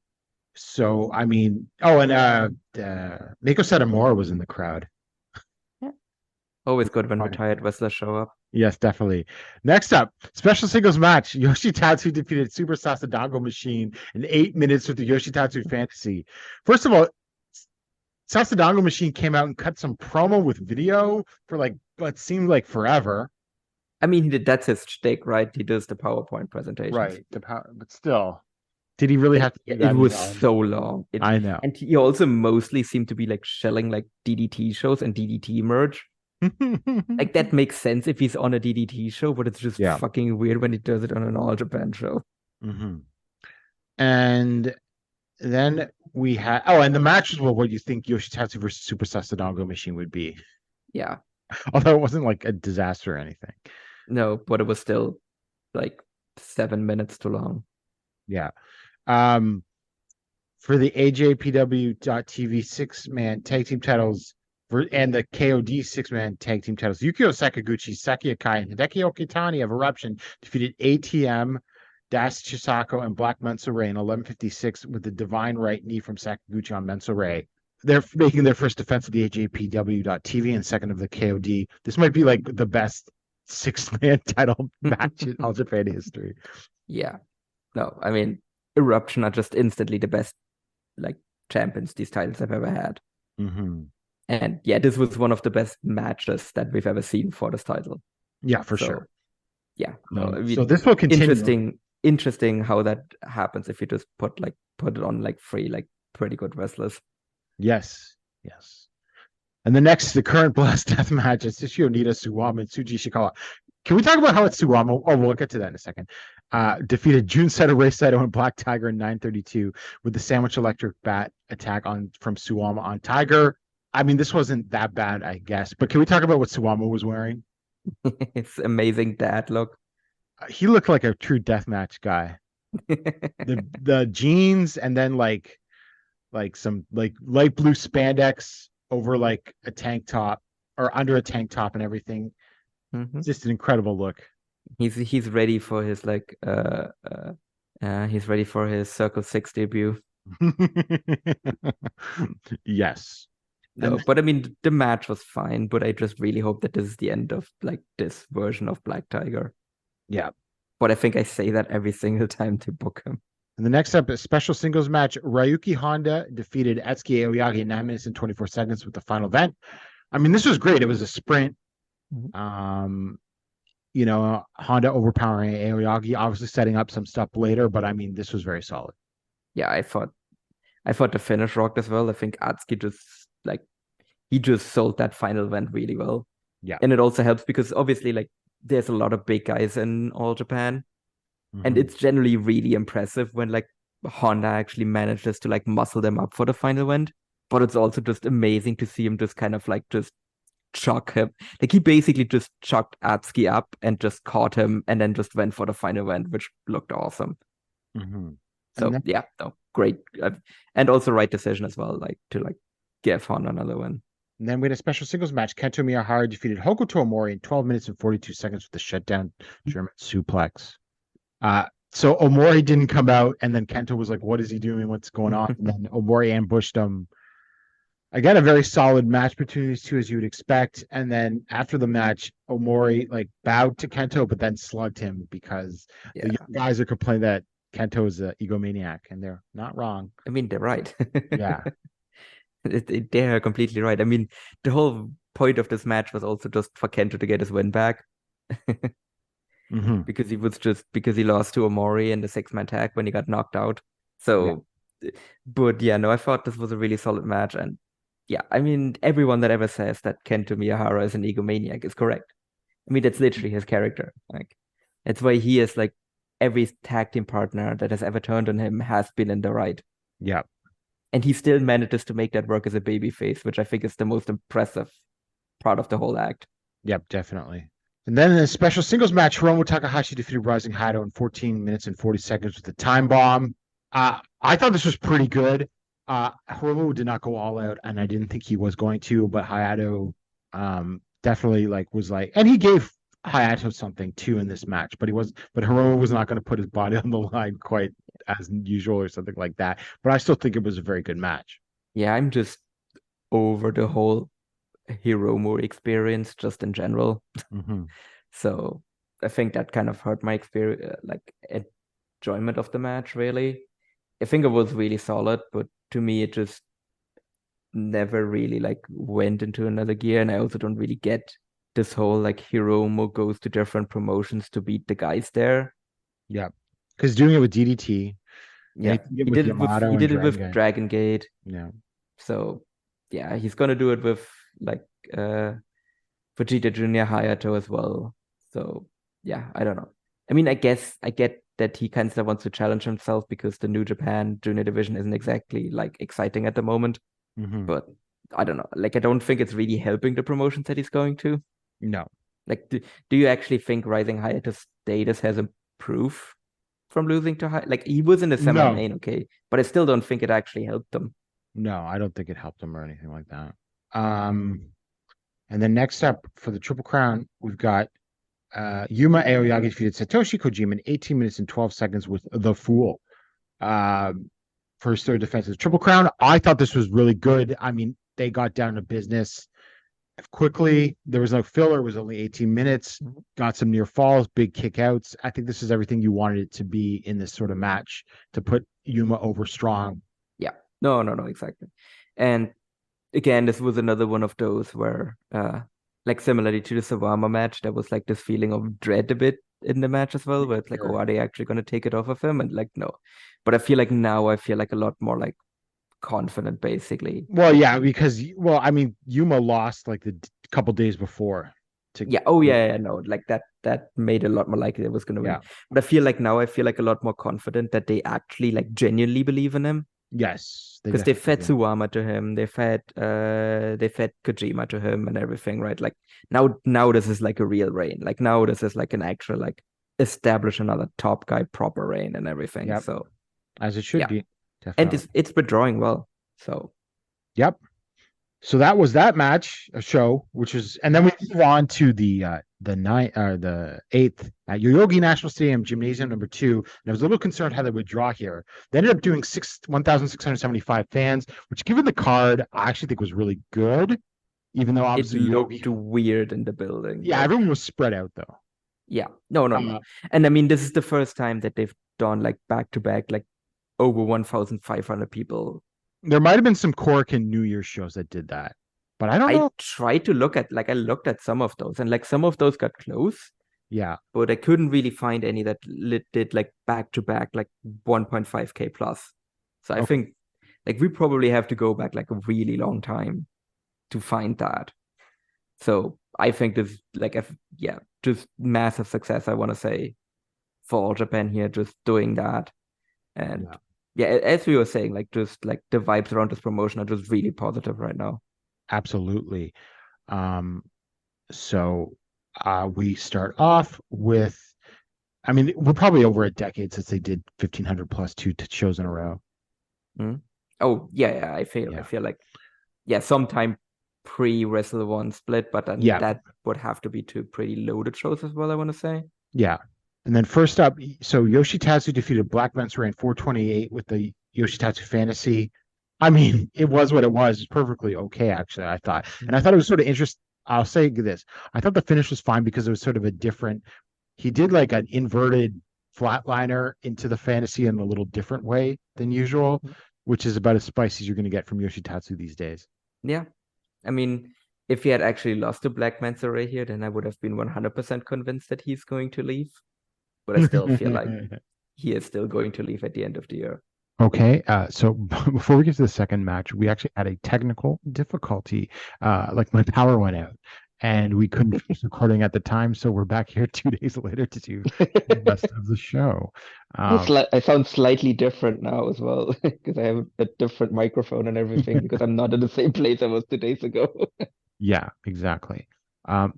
so I mean, and Miko Satomura was in the crowd. Always good when retired wrestlers show up. Yes, definitely. Next up, special singles match: Yoshitatsu defeated Super Sasadango Machine in 8 minutes with the Yoshitatsu Fantasy. First of all, Sasadango Machine came out and cut some promo with video for like what seemed like forever. I mean, that's his shtick, right? He does the PowerPoint presentations. Right. But still, did he really have to do that? It was so long. I know. And he also mostly seemed to be like shelling like DDT shows and DDT merch. Like, that makes sense if he's on a DDT show, but it's just fucking weird when he does it on an All Japan show. Mm-hmm. And then we had and the match was what you think Yoshitatsu versus Super Sasadango Machine would be. Yeah. Although it wasn't like a disaster or anything. No, but it was still like 7 minutes too long. Yeah. For the AJPW.TV 6-man tag team titles and the KOD 6-man tag team titles, Yukio Sakaguchi, Saki Akai, and Hideki Okitani of Eruption defeated ATM, Das Chisako, and Black Menso-Ray in 11:56 with the divine right knee from Sakaguchi on Menso-Ray. They're making their first defense of the AJPW.TV and second of the KOD. This might be like the best 6-man title match in All Japan history. Yeah. No, I mean, Eruption are just instantly the best like champions these titles have ever had. Mm-hmm. And yeah, this was one of the best matches that we've ever seen for this title. Yeah, for sure. Yeah. No, I mean, so this will continue. Interesting how that happens if you just put it on like 3 like pretty good wrestlers. Yes. And the current Blast Death match is Tsushi Onita, Suwama, and Tsuji Ishikawa. Can we talk about how it's Suwama? Oh, we'll get to that in a second. Defeated Jun Saito, Rei Saito, and Black Tiger in 9:32 with the Sandwich Electric Bat attack from Suwama on Tiger. I mean, this wasn't that bad, I guess. But can we talk about what Suwama was wearing? It's amazing dad look. He looked like a true deathmatch guy. the jeans and then like some like light blue spandex over like a tank top or under a tank top and everything. Mm-hmm. Just an incredible look. He's ready for his he's ready for his Circle 6 debut. Yes. No, but I mean, the match was fine, but I just really hope that this is the end of like this version of Black Tiger. Yeah. But I think I say that every single time to book him. And the next up, a special singles match, Ryuki Honda defeated Etsuki Aoyagi in 9 minutes and 24 seconds with the final event. I mean, this was great. It was a sprint. Mm-hmm. Honda overpowering Aoyagi, obviously setting up some stuff later, but I mean, this was very solid. Yeah, I thought the finish rocked as well. I think Atsuki just sold that final event really well. Yeah. And it also helps because obviously like there's a lot of big guys in All Japan. Mm-hmm. And it's generally really impressive when like Honda actually manages to like muscle them up for the final event. But it's also just amazing to see him just kind of like just choke him. Like he basically just chucked Atsuki up and just caught him and then just went for the final end, which looked awesome. Mm-hmm. So then, yeah, no, great. And also right decision as well, like to like give Hon another win. And then we had a special singles match. Kento Miyahara defeated Hokuto Omori in 12 minutes and 42 seconds with a shutdown German suplex. So Omori didn't come out, and then Kento was like, what is he doing? What's going on? And then Omori ambushed him. Again, a very solid match between these two, as you would expect. And then after the match, Omori like bowed to Kento, but then slugged him because the young guys are complaining that Kento is an egomaniac, and they're not wrong. I mean, they're right. Yeah. They're completely right. I mean, the whole point of this match was also just for Kento to get his win back. Mm-hmm. Because he lost to Omori in the 6-man tag when he got knocked out. So, but yeah, no, I thought this was a really solid match. And yeah, I mean, everyone that ever says that Kento Miyahara is an egomaniac is correct. I mean, that's literally his character. Like, that's why he is like every tag team partner that has ever turned on him has been in the right. Yeah. And he still manages to make that work as a babyface, which I think is the most impressive part of the whole act. Yep, definitely. And then in a special singles match, Hiromu Takahashi defeated Rising Hayato in 14 minutes and 40 seconds with a time bomb. I thought this was pretty good. Hiromu did not go all out, and I didn't think he was going to, but Hayato definitely was like, and he gave Hayato something too in this match, but Hiromu was not going to put his body on the line quite as usual or something like that. But I still think it was a very good match. Yeah, I'm just over the whole Hiromu experience just in general. Mm-hmm. So I think that kind of hurt my experience, enjoyment of the match, really. I think it was really solid, but to me, it just never really went into another gear. And I also don't really get this whole Hiromu goes to different promotions to beat the guys there. Yeah, because doing it with DDT. Yeah, he did it with Dragon Gate. Yeah. So yeah, he's gonna do it with Vegeta Junior Hayato as well. So yeah, I don't know. I mean, I guess I get that he kind of wants to challenge himself because the New Japan Junior division isn't exactly exciting at the moment. Mm-hmm. But I don't know. I don't think it's really helping the promotions that he's going to. No. Do you actually think Rising Hayato's status has improved from losing to he was in the semi-main, okay, but I still don't think it actually helped them. No, I don't think it helped him or anything like that. And then next up for the Triple Crown, we've got Yuma Aoyagi defeated Satoshi Kojima in 18 minutes and 12 seconds with The Fool for his third defense of the Triple Crown. I thought this was really good. I mean, they got down to business quickly. There was no filler. It was only 18 minutes. Got some near falls, big kickouts. I think this is everything you wanted it to be in this sort of match to put Yuma over strong. Yeah. No, exactly. And again, this was another one of those where, similarly to the Sawama match, there was this feeling of dread a bit in the match as well, where it's oh, are they actually going to take it off of him? And no. But I feel now I feel a lot more confident, basically. Well, yeah, because I mean, Yuma lost the couple days before. No, that made a lot more likely it was going to win. But I feel now I feel a lot more confident that they actually genuinely believe in him. Yes, because they fed Suwama to him, they fed Kojima to him and everything, right? Now this is a real reign. Now this is an actual establish another top guy proper reign and everything. Yep. So as it should be. Definitely. And it's been drawing well. So yep. So that was that match, a show, and then we move on to the 8th at Yoyogi National Stadium, Gymnasium number 2. And I was a little concerned how they would draw here. They ended up doing 1,675 fans, which given the card, I actually think was really good. Even though obviously it looked weird in the building. Yeah, everyone was spread out though. Yeah. No. And I mean, this is the first time that they've done back to back, over 1,500 people. There might have been some Korakuen New Year's shows that did that, but I don't know. I tried to look at I looked at some of those, and some of those got close. Yeah, but I couldn't really find any that did back to back 1.5K plus. So I think we probably have to go back a really long time to find that. So I think this just massive success. I want to say for All Japan here, just doing that. And as we were saying, just the vibes around this promotion are just really positive right now. Absolutely. So we start off with, I mean, we're probably over a decade since they did 1,500 plus two shows in a row. Mm. Oh yeah, I Yeah. feel like sometime pre Wrestle One split, but then Yeah. that would have to be two pretty loaded shows as well, I want to say. Yeah. And then first up, so Yoshitatsu defeated Black Menswear in 428 with the Yoshitatsu Fantasy. I mean, it was what it was. It's perfectly okay, actually, I thought. And I thought it was sort of interesting. I'll say this. I thought the finish was fine because it was sort of a different, he did like an inverted flatliner into the fantasy in a little different way than usual, which is about as spicy as you're going to get from Yoshitatsu these days. Yeah. I mean, if he had actually lost to Black Manta right here, then I would have been 100% convinced that he's going to leave. But I still feel like he is still going to leave at the end of the year. Okay, so before we get to the second match, we actually had a technical difficulty. Like my power went out, and we couldn't finish recording at the time, so we're back here 2 days later to do the rest of the show. I sound slightly different now as well because I have a different microphone and everything because I'm not in the same place I was 2 days ago. Yeah, exactly.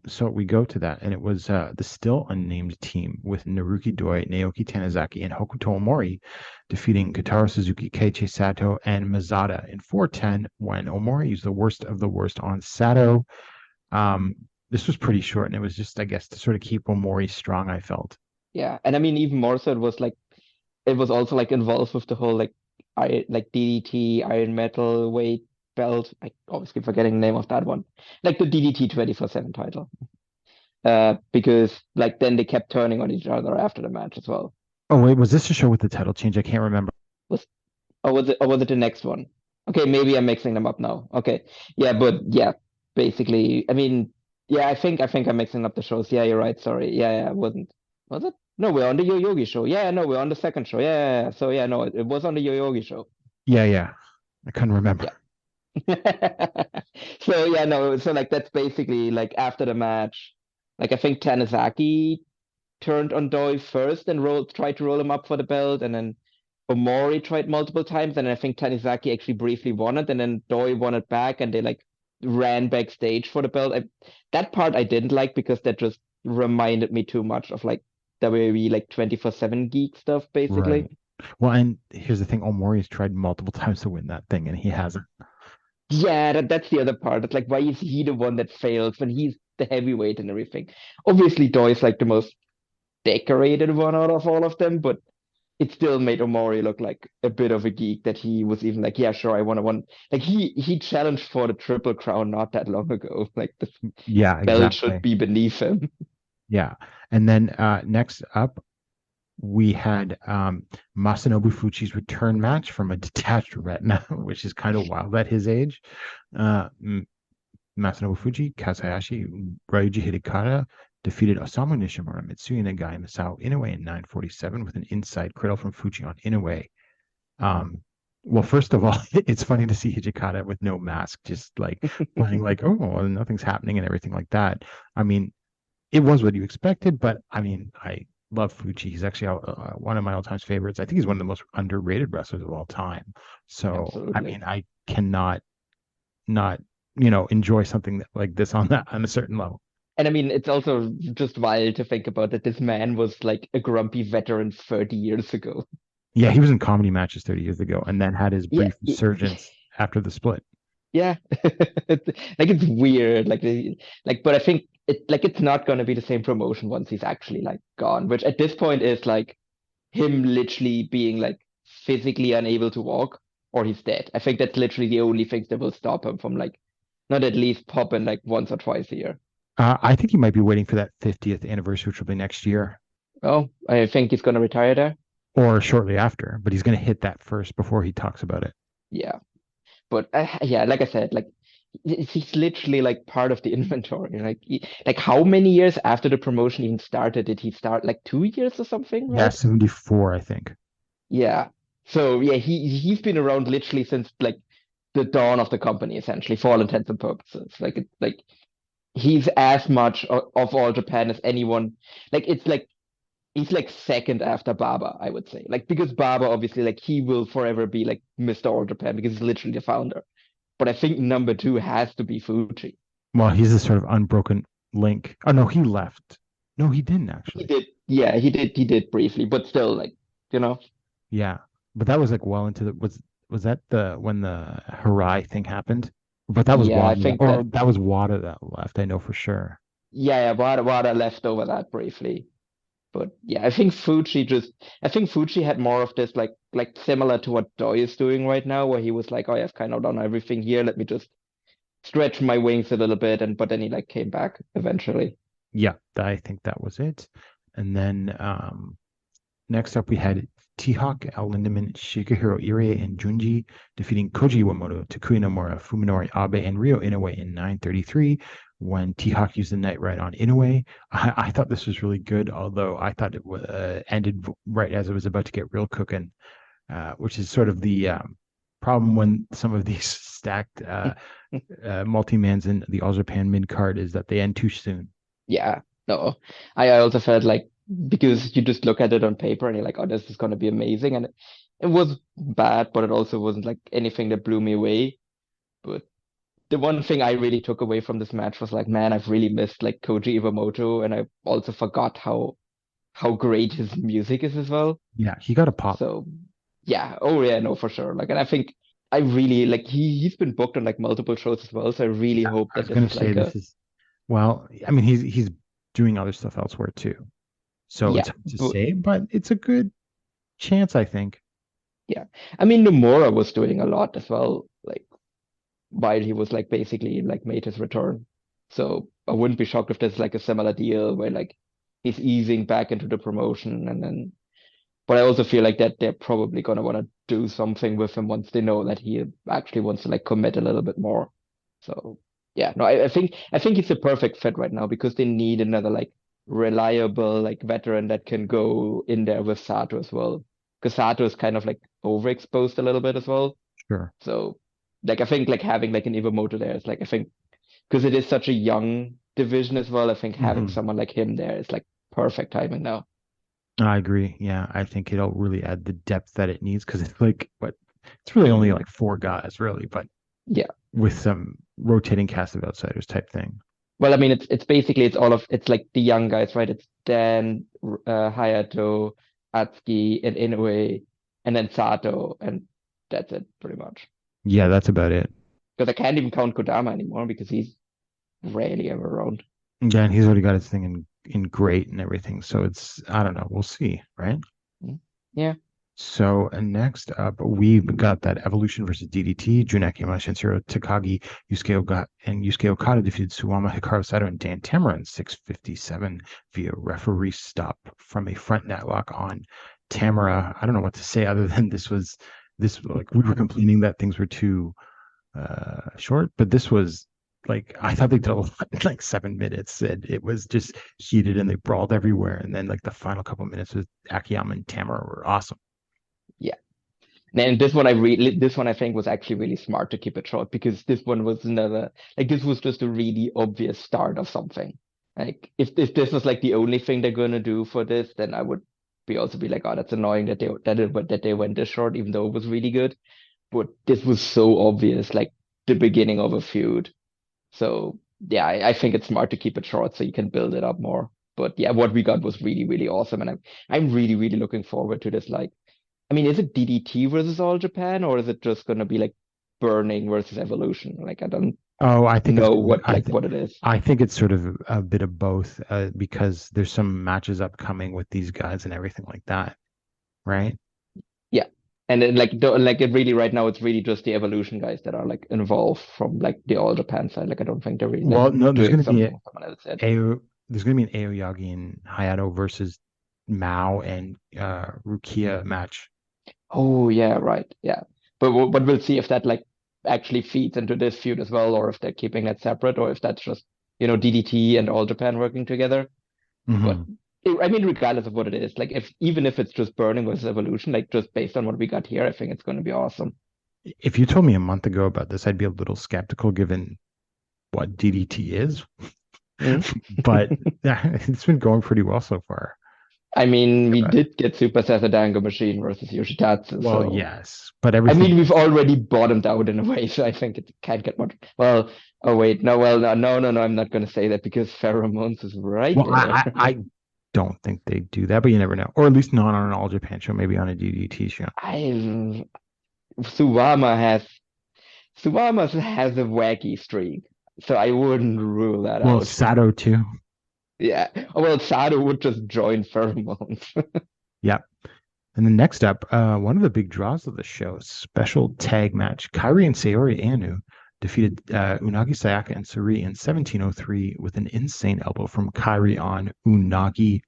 So we go to that, and it was the still unnamed team with Naruki Doi, Naoki Tanizaki, and Hokuto Omori defeating Kotaro Suzuki, Keiichi Sato, and Mazada in 410 when Omori used the worst of the worst on Sato. This was pretty short, and it was just, I guess, to sort of keep Omori strong, I felt. Yeah, and I mean, even more so, it was also like involved with the whole like DDT Iron Metal weight belt. I always keep forgetting the name of that one. Like the DDT 24/7 title. Because like then they kept turning on each other after the match as well. Oh wait, was this a show with the title change? I can't remember. Was was it the next one? Okay, maybe I'm mixing them up now. Okay. Yeah, but yeah, basically, I mean, yeah, I think I'm mixing up the shows. Yeah, you're right. Sorry. Yeah, it wasn't. Was it? No, we're on the Yo-Yogi show. Yeah, no, we're on the second show. Yeah. So yeah, no, it was on the Yo-Yogi show. Yeah. I couldn't remember. Yeah. So yeah, no, so like that's basically like after the match, like I think Tanizaki turned on Doi first and tried to roll him up for the belt, and then Omori tried multiple times, and I think Tanizaki actually briefly won it, and then Doi won it back, and they like ran backstage for the belt. That part I didn't like because that just reminded me too much of like WWE like 24/7 geek stuff, basically. Right. Well, and here's the thing: Omori's tried multiple times to win that thing, and he hasn't. Yeah, that's the other part. It's like, why is he the one that fails when he's the heavyweight and everything? Obviously, Doi is like the most decorated one out of all of them, but it still made Omori look like a bit of a geek that he was even like, yeah, sure, I want to win. Like he challenged for the Triple Crown not that long ago. Like the belt should be beneath him. Yeah. And then next up, we had Masanobu Fuji's return match from a detached retina, which is kind of wild at his age. Masanobu Fuji, Kazuhashi, Ryuji Hidekata defeated Osamu Nishimura, Mitsuya Nagai, and Masao Inoue in 9:47 with an inside cradle from Fuji on Inoue. Well, first of all, it's funny to see Hidekata with no mask, just like playing like, oh, nothing's happening and everything like that. I mean, it was what you expected, but I mean, I love Fuji. He's actually one of my all-time favorites. I think he's one of the most underrated wrestlers of all time. So, Absolutely. I mean, I cannot not, enjoy something like this on a certain level. And I mean, it's also just wild to think about that this man was like a grumpy veteran 30 years ago. Yeah, he was in comedy matches 30 years ago and then had his brief Yeah, resurgence after the split. yeah. Like it's weird. But I think it's not gonna be the same promotion once he's actually like gone, which at this point is like him literally being like physically unable to walk or he's dead. I think that's literally the only things that will stop him from like not at least popping like once or twice a year. I think he might be waiting for that 50th anniversary, which will be next year. Oh, I think he's gonna retire there. Or shortly after, but he's going to hit that first before he talks about it. Yeah. But yeah, like I said, like he's literally like part of the inventory. Like how many years after the promotion even started did he start? Like 2 years or something, right? Yeah, 74, I think. Yeah. So yeah, he's been around literally since like the dawn of the company, essentially, for all intents and purposes. Like he's as much of All Japan as anyone. Like it's like he's like second after Baba, I would say. Like because Baba obviously like he will forever be like Mr. All Japan because he's literally the founder. But I think number two has to be Fuji. Well, he's a sort of unbroken link. Oh no, he left. No, he didn't He actually. did, yeah, he did briefly, but still, like, you know, Yeah, but that was like well into the was that the when the Harai thing happened? But that was yeah, I Wada, think or that, that was Wada that left. I know for sure. yeah, Wada left over that briefly. But yeah, I think Fuji had more of this like similar to what Doi is doing right now, where he was like, oh, I've kind of done everything here. Let me just stretch my wings a little bit, and but then he like came back eventually. Yeah, I think that was it. And then next up we had T-Hawk, Al Lindemann, Shigehiro Irie, and Junji defeating Koji Iwamoto, Takuya Nomura, Fuminori Abe, and Ryo Inoue in 9:33 when T-Hawk used the Night Ride on Inoue. I thought this was really good, although I thought it ended right as it was about to get real cooking, which is sort of the problem when some of these stacked multi-mans in the All Japan mid card is that they end too soon. Yeah, no, I also felt like because you just look at it on paper and you're like, oh, this is going to be amazing, and it was bad, but it also wasn't like anything that blew me away. But the one thing I really took away from this match was like, man, I've really missed like Koji Iwamoto, and I also forgot how great his music is as well. Yeah, he got a pop. So yeah, oh yeah, no, for sure. Like, and I think I really like he's been booked on like multiple shows as well. So I really hope I that was this gonna is say like this a is well, I mean he's doing other stuff elsewhere too. So it's yeah, hard to but say, but it's a good chance, I think. yeah. I mean, Nomura was doing a lot as well, like while he was like basically like made his return. So I wouldn't be shocked if there's like a similar deal where like he's easing back into the promotion and then but I also feel like that they're probably gonna want to do something with him once they know that he actually wants to like commit a little bit more. So yeah, no, I think it's a perfect fit right now because they need another like reliable like veteran that can go in there with Sato as well. Because Sato is kind of like overexposed a little bit as well. Sure. So like I think like having like an Iwamoto there is like I think because it is such a young division as well, I think having Hmm. someone like him there is like perfect timing now. I agree. Yeah, I think it'll really add the depth that it needs because it's like what it's really only like four guys, really, but Yeah. with some rotating cast of outsiders type thing. Well, I mean, it's basically it's all of it's like the young guys, right? It's Dan, Hayato, Atsuki, and Inoue, and then Sato, and that's it pretty much. Yeah, that's about it. Because I can't even count Kodama anymore because he's rarely ever around. Yeah, and he's already got his thing in great and everything. So it's I don't know. We'll see, right? Mm. Yeah. So next up, we've got that Evolution versus DDT. Junaki Yamashita, Shinjiro Takagi, Yusuke Okada defeated Suwama, Hikaru Sato, and Dan Tamura in 6:57 via referee stop from a front netlock on Tamura. I don't know what to say other than this like we were complaining that things were too short, but this was like I thought they did a lot in like 7 minutes, and it was just heated and they brawled everywhere. And then like the final couple minutes with Akiyama and Tamura were awesome. Yeah. And this one I think was actually really smart to keep it short because this one was another like this was just a really obvious start of something. Like if this was like the only thing they're gonna do for this, then I would be like, oh, that's annoying that they went this short, even though it was really good. But this was so obvious, like the beginning of a feud. So yeah, I think it's smart to keep it short so you can build it up more. But yeah, what we got was really, really awesome, and I'm really, really looking forward to this. Like, I mean, is it DDT versus All Japan, or is it just gonna be like Burning versus Evolution? Like, I don't Oh, I think it's know gonna- what like what it is. I think it's sort of a bit of both because there's some matches upcoming with these guys and everything like that, right? Yeah, and then like it really right now it's really just the Evolution guys that are like involved from like the All Japan side. Like, I don't think they're really like Well, no, there's doing going to be something someone else said. there's going to be an Aoyagi and Hayato versus Mao and Rukia match. Oh yeah, right. Yeah. But we'll see if that like actually feeds into this feud as well, or if they're keeping it separate, or if that's just, DDT and All Japan working together. But Hmm. I mean, regardless of what it is, like even if it's just Burning versus Evolution, like just based on what we got here, I think it's gonna be awesome. If you told me a month ago about this, I'd be a little skeptical given what DDT is, Mm. but yeah, it's been going pretty well so far. I mean, we did get Super Sasadango Machine versus Yoshitatsu, Well, so yes, but I everything. mean, we've already bottomed out in a way, so I think it can't get much. Well, oh wait, no, well, no, I'm not going to say that because Pheromones is right Well, there. I don't think they do that, but you never know. Or at least not on an All Japan show, maybe on a DDT show. I Suwama has Suwama has a wacky streak, so I wouldn't rule that Well, out. Sato too. Yeah, well, Sato would just join Pheromones. Yep. And then next up, one of the big draws of the show, special tag match. Kairi and Sayori Anu defeated Unagi Sayaka and Suri in 1703 with an insane elbow from Kairi on Unagi.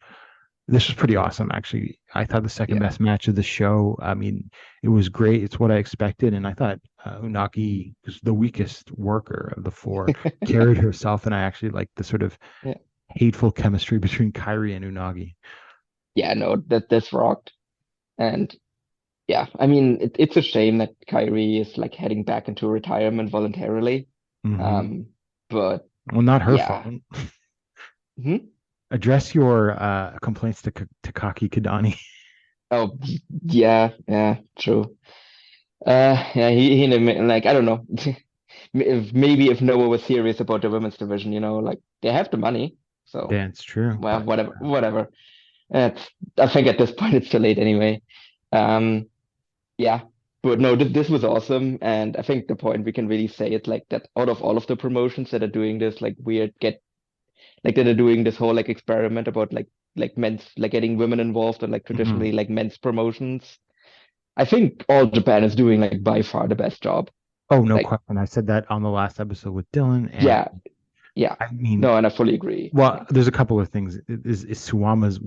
This was pretty awesome, actually. I thought the second best match of the show. I mean, it was great. It's what I expected. And I thought Unagi was the weakest worker of the four, carried herself. And I actually liked the sort of hateful chemistry between Kairi and Unagi. Yeah, no, that's rocked. And yeah, I mean, it's a shame that Kyrie is like heading back into retirement voluntarily. Mhm. But Well, not her yeah. fault. Hmm? Address your complaints to Takaki Kidani. Oh, yeah, true. Yeah, he like I don't know. If Noah was serious about the women's division, like they have the money, so That's true. well, But, whatever. I think at this point it's too late anyway. Um, yeah, but no, this was awesome, and I think the point we can really say is like that out of all of the promotions that are doing this like weird that are doing this whole like experiment about like men's like getting women involved and like traditionally like men's promotions. I think All Japan is doing like by far the best job. oh, no Like, question. I said that on the last episode with Dylan. And yeah. I mean, No, and I fully agree. well, there's a couple of things. Is Suwama's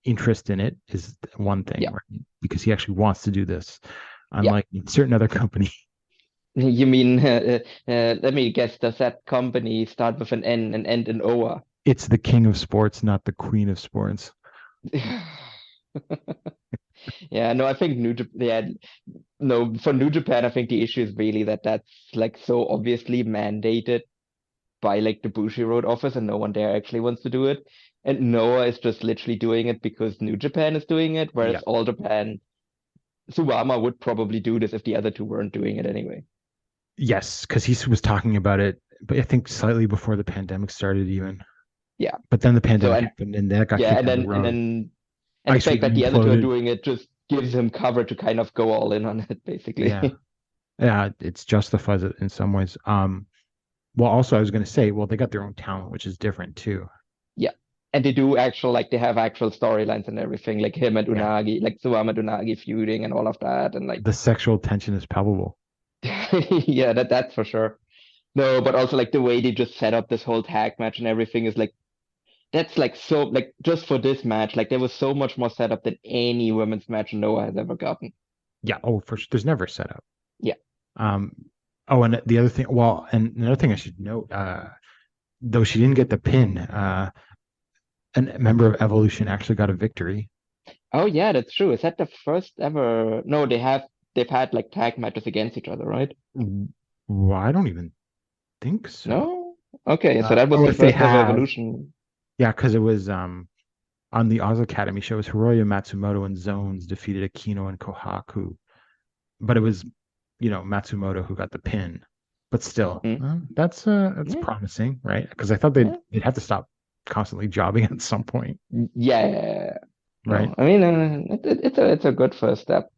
interest in it is one thing, right? Because he actually wants to do this, unlike certain other company. You mean, let me guess, does that company start with an N and end in OA? It's the king of sports, not the queen of sports. Yeah, no, I think for New Japan, I think the issue is really that's like so obviously mandated by like the Bushiroad office and no one there actually wants to do it. And Noah is just literally doing it because New Japan is doing it, whereas All Japan, Suwama would probably do this if the other two weren't doing it anyway. Yes, because he was talking about it, but I think slightly before the pandemic started even. Yeah. But then the pandemic happened and that got kicked and down then the road. and the fact that the other two are doing it just gives him cover to kind of go all in on it, basically. Yeah, it justifies it in some ways. Well, also I was going to say, well, they got their own talent, which is different too. Yeah, and they do they have actual storylines and everything, like him and Unagi, like Suwama and Unagi feuding and all of that, and like the sexual tension is palpable. Yeah, that's for sure. No, but also like the way they just set up this whole tag match and everything is like that's like so like just for this match, like there was so much more setup than any women's match Noah has ever gotten. Yeah. Oh, for sure. There's never setup. Yeah. Oh, and the other thing, well, and another thing I should note, though she didn't get the pin, a member of Evolution actually got a victory. Oh yeah, that's true. Is that the first ever? No, they've had like tag matches against each other, right? Well, I don't even think so. No? Okay, so that was the first ever Evolution. Yeah, because it was on the Oz Academy show, it was Hiroya Matsumoto and Zones defeated Akino and Kohaku. But it was, Matsumoto who got the pin. But still, that's promising, right? Because I thought they'd have to stop constantly jobbing at some point. Yeah. Right. No, I mean, it's a good first step.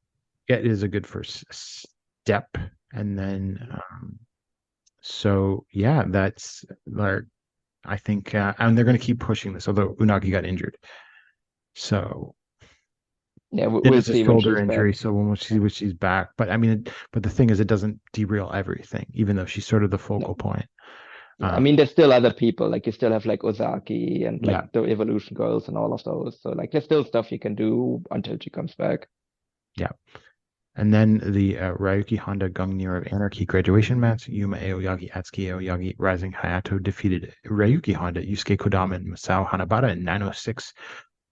Yeah, it is a good first step. And then, so yeah, that's like, I think, and they're going to keep pushing this, although Unagi got injured. So yeah, we'll see when shoulder she's injury. back. So when she's back, but I mean, but the thing is, it doesn't derail everything, even though she's sort of the focal point. I mean, there's still other people. Like you still have like Ozaki and like the Evolution Girls and all of those. So like there's still stuff you can do until she comes back. Yeah. And then the Ryuki Honda Gungnir of Anarchy graduation match, Yuma Aoyagi, Atsuki Aoyagi, Rising Hayato defeated Ryuki Honda, Yusuke Kodama, and Masao Hanabata in 906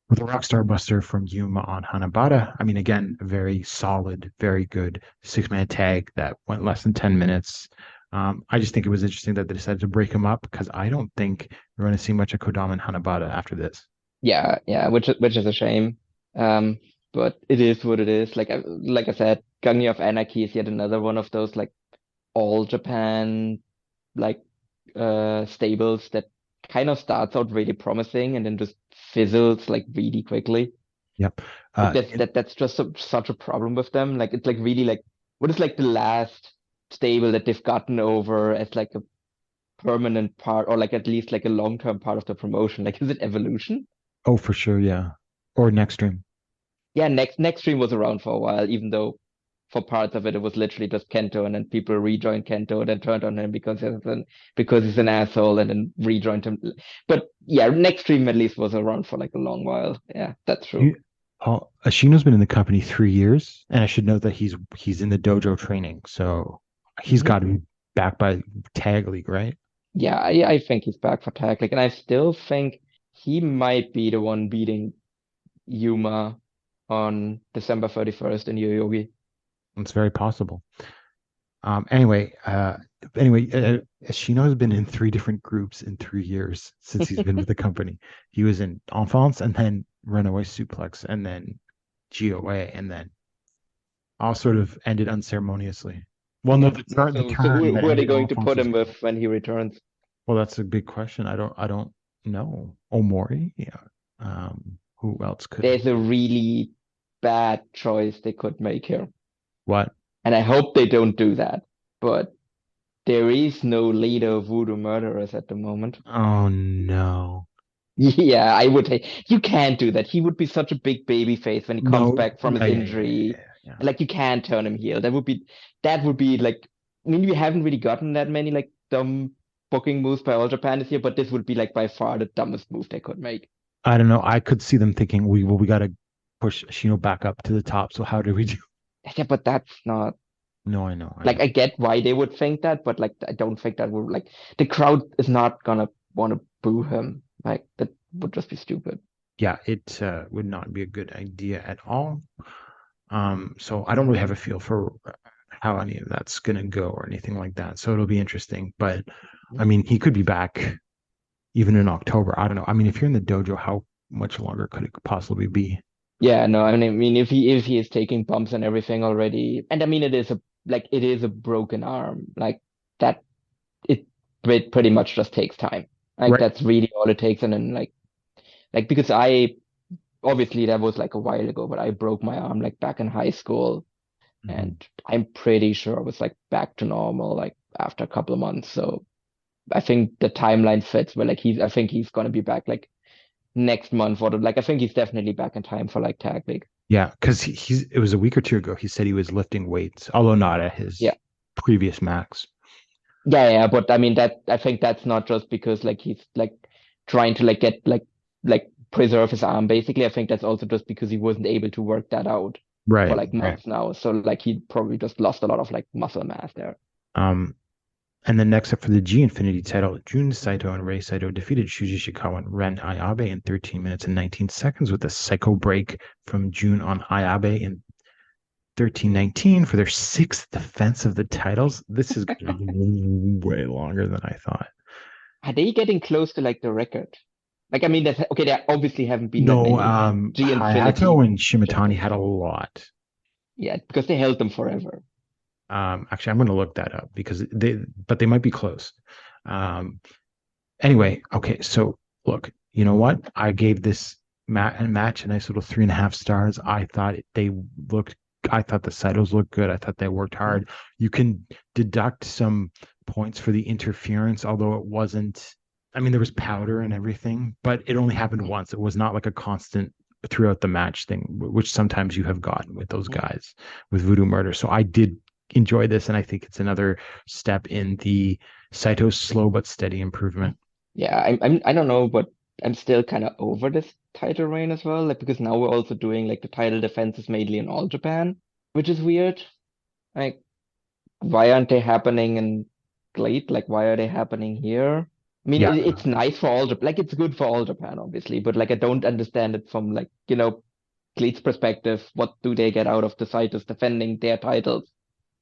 with a Rockstar Buster from Yuma on Hanabata. I mean, again, a very solid, very good 6-man tag that went less than 10 minutes. I just think it was interesting that they decided to break them up because I don't think we're going to see much of Kodama and Hanabata after this. Yeah, which is a shame. But it is what it is. Like I said, Gunny of Anarchy is yet another one of those like all Japan like stables that kind of starts out really promising and then just fizzles like really quickly. Yep. Like Uh, that's just such a problem with them. Like it's like really like what is like the last stable that they've gotten over as like a permanent part or like at least like a long-term part of the promotion? Like is it Evolution? oh, for sure, yeah. Or next stream. Yeah, next stream was around for a while, even though for parts of it it was literally just Kento, and then people rejoined Kento and then turned on him because he's an asshole, and then rejoined him. But yeah, next stream at least was around for like a long while. Yeah, that's true. You, Ashino's been in the company 3 years, and I should note that he's in the dojo training, so he's got to be back by tag league, right? Yeah, I think he's back for tag league, and I still think he might be the one beating Yuma on December 31st in Yoyogi. It's very possible. Anyway, Ashino has been in 3 different groups in 3 years since he's been with the company. He was in Enfance, and then Runaway Suplex, and then GOA, and then all sort of ended unceremoniously. Well, no, the So turn that who are they ended going to Enfance put was him good. with when he returns? Well, that's a big question. I don't know. Omori, yeah. Who else could There's a really bad choice they could make here. what? And I hope they don't do that. But there is no leader of voodoo murderers at the moment. Oh no. Yeah, I would say you can't do that. He would be such a big baby face when he comes No, back from his injury. yeah. Like you can't turn him heel. That would be like I mean we haven't really gotten that many like dumb booking moves by All Japan this year, but this would be like by far the dumbest move they could make. I don't know. I could see them thinking we got to push Shino back up to the top. So how do we do? Yeah, but that's not No, I know. like I get why they would think that, but like I don't think that would like the crowd is not gonna want to boo him. Like that would just be stupid. Yeah, it would not be a good idea at all. So I don't really have a feel for how any of that's gonna go or anything like that. So it'll be interesting. But I mean, he could be back even in October. I don't know. I mean, if you're in the dojo, how much longer could it possibly be? Yeah, no, I mean if he is taking bumps and everything already, and I mean it is a broken arm, like that it pretty much just takes time. Like Right. that's really all it takes, and then like because I obviously that was like a while ago, but I broke my arm like back in high school, Mhm. and I'm pretty sure it was like back to normal like after a couple of months. So I think the timeline fits where like I think he's gonna be back like next month like I think he's definitely back in time for like tag league. Yeah, because it was a week or two ago. He said he was lifting weights, although not at his Yeah. previous max. Yeah, but I mean that I think that's not just because like he's like trying to like get like preserve his arm basically. I think that's also just because he wasn't able to work that out for Right, like right. months now. So like he probably just lost a lot of like muscle mass there. Um, and then next up for the G Infinity title, Jun Saito and Rei Saito defeated Shuji Ishikawa and Ren Ayabe in 13 minutes and 19 seconds with a psycho break from Jun on Ayabe in 13:19 for their 6th defense of the titles. This is going to be way longer than I thought. Are they getting close to like the record? Like I mean that's okay, there obviously haven't been that No, many G Infinity. Hayato and Shimatani had a lot. Yeah, because they held them forever. Actually, I'm going to look that up because they might be close. Anyway, okay, so look, you know what? I gave this match a nice little 3.5 stars. I thought I thought the Saitos looked good. I thought they worked hard. You can deduct some points for the interference, although it wasn't. I mean, there was powder and everything, but it only happened once. It was not like a constant throughout the match thing, which sometimes you have gotten with those guys with Voodoo Murder. So I did enjoy this, and I think it's another step in the Saito's slow but steady improvement. Yeah, I don't know, but I'm still kind of over this title reign as well, like because now we're also doing like the title defenses mainly in all Japan, which is weird. Like, why aren't they happening in Glade? Like, why are they happening here? I mean, Yeah, it's nice for all Japan, like it's good for all Japan, obviously, but like I don't understand it from like Glade's perspective. What do they get out of the Saitos defending their titles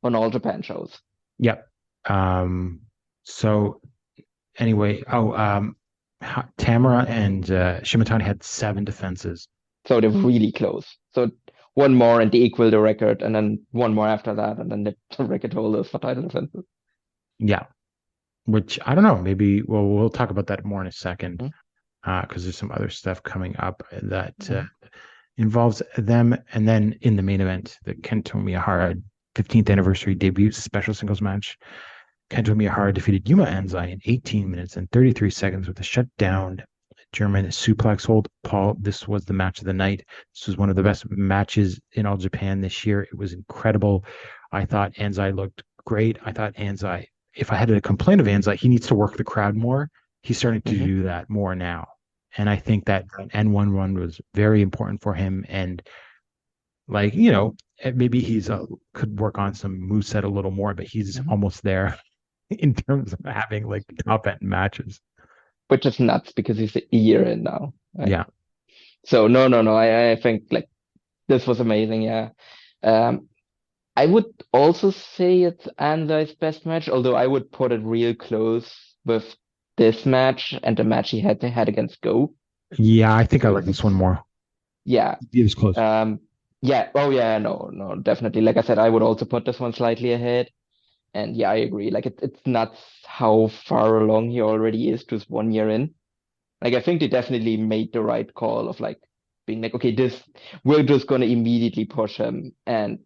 on all Japan shows? yep. So anyway, Tamura and Shimatani had 7 defenses. So they're really close. So one more and they equal the record, and then one more after that, and then the record holders for title defenses. Yeah, which I don't know. Maybe we'll talk about that more in a second because there's some other stuff coming up that involves them. And then in the main event, the Kento Miyahara 15th anniversary debut special singles match. Kento Miyahara defeated Yuma Anzai in 18 minutes and 33 seconds with a shutdown German suplex hold. Paul, this was the match of the night. This was one of the best matches in All Japan this year. It was incredible. I thought Anzai looked great. I thought Anzai, if I had a complaint of Anzai, he needs to work the crowd more. He's starting to do that more now. And I think that N1 run was very important for him. And like, you know, maybe he's could work on some moveset a little more, but he's almost there in terms of having like top end matches. Which is nuts because he's a year in now. Right? Yeah. So no. I think like this was amazing. Yeah. I would also say it's Anzai's best match, although I would put it real close with this match and the match they had against Go. Yeah, I think I like this one more. Yeah. It was close. Yeah. Oh yeah. No. Definitely. Like I said, I would also put this one slightly ahead. And yeah, I agree. Like it's nuts how far along he already is, just 1 year in. Like I think they definitely made the right call of like being like, okay, we're just gonna immediately push him and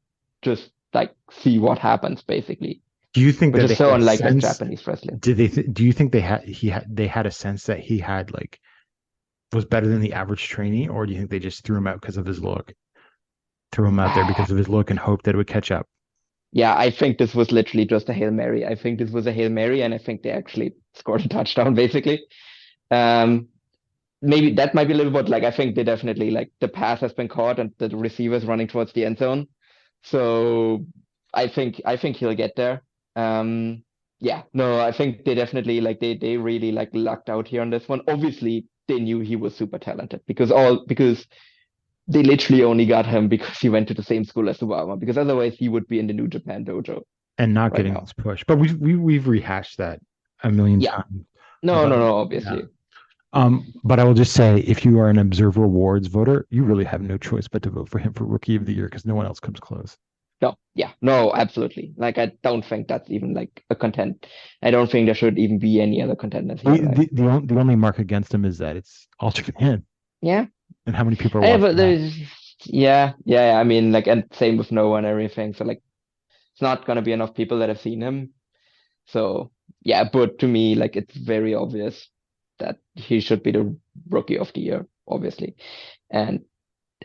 just like see what happens, basically. Do you think Which that is so unlike sense, Japanese wrestling? do you think they had a sense that he had like was better than the average trainee, or do you think they just threw him out because of his look? Threw him out there because of his look and hoped that it would catch up. Yeah, I think this was literally just a Hail Mary. I think this was a Hail Mary, and I think they actually scored a touchdown, basically. Maybe that might be a little bit like I think they definitely like the pass has been caught and the receiver's running towards the end zone. So I think he'll get there. Yeah, no, I think they definitely like they really like lucked out here on this one. Obviously, they knew he was super talented because they literally only got him because he went to the same school as Suwama, because otherwise he would be in the New Japan dojo and not right getting now. this push. But we've rehashed that a million times. No, obviously. But I will just say, if you are an Observer Awards voter, you really have no choice but to vote for him for Rookie of the Year because no one else comes close. No, absolutely. Like I don't think that's even like a content. I don't think there should even be any other contenders here. The only mark against him is that it's All Japan. Yeah. And how many people are watching that? Yeah. I mean, like, and same with Noah and everything. So like, it's not gonna be enough people that have seen him. So yeah, but to me, like, it's very obvious that he should be the Rookie of the Year, obviously. And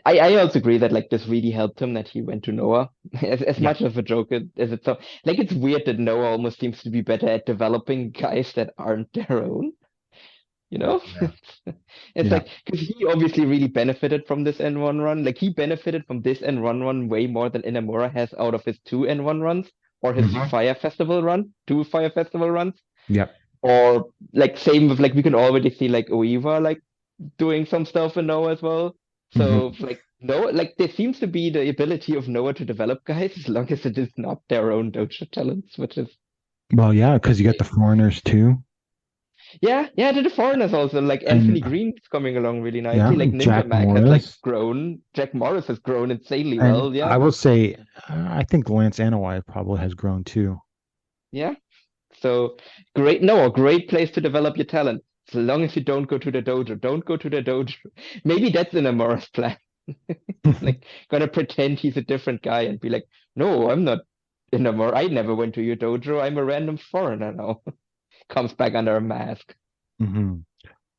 I also agree that like this really helped him that he went to Noah. As much of a joke as it's so like it's weird that Noah almost seems to be better at developing guys that aren't their own. You know, it's like because he obviously really benefited from this N1 run. Like he benefited from this N1 run way more than Inamura has out of his 2 N1 runs or his Fire Festival run, 2 Fire Festival runs. Yeah. Or like same with like we can already see like Oiva like doing some stuff in Noah as well. So like Noah, like there seems to be the ability of Noah to develop guys as long as it is not their own dojo talents, which is well, yeah, because you got the foreigners too. Yeah, the foreigners also like Anthony Green's coming along really nicely. Yeah, like Jack Ninja Mac has like grown. Jack Morris has grown insanely well. Yeah, I will say, I think Lance Anoa'i probably has grown too. Yeah, so great. No, a great place to develop your talent. As long as you don't go to the dojo, don't go to the dojo. Maybe that's in a Morris plan. Like gonna pretend he's a different guy and be like, no, I'm not in a more. I never went to your dojo. I'm a random foreigner now. Comes back under a mask.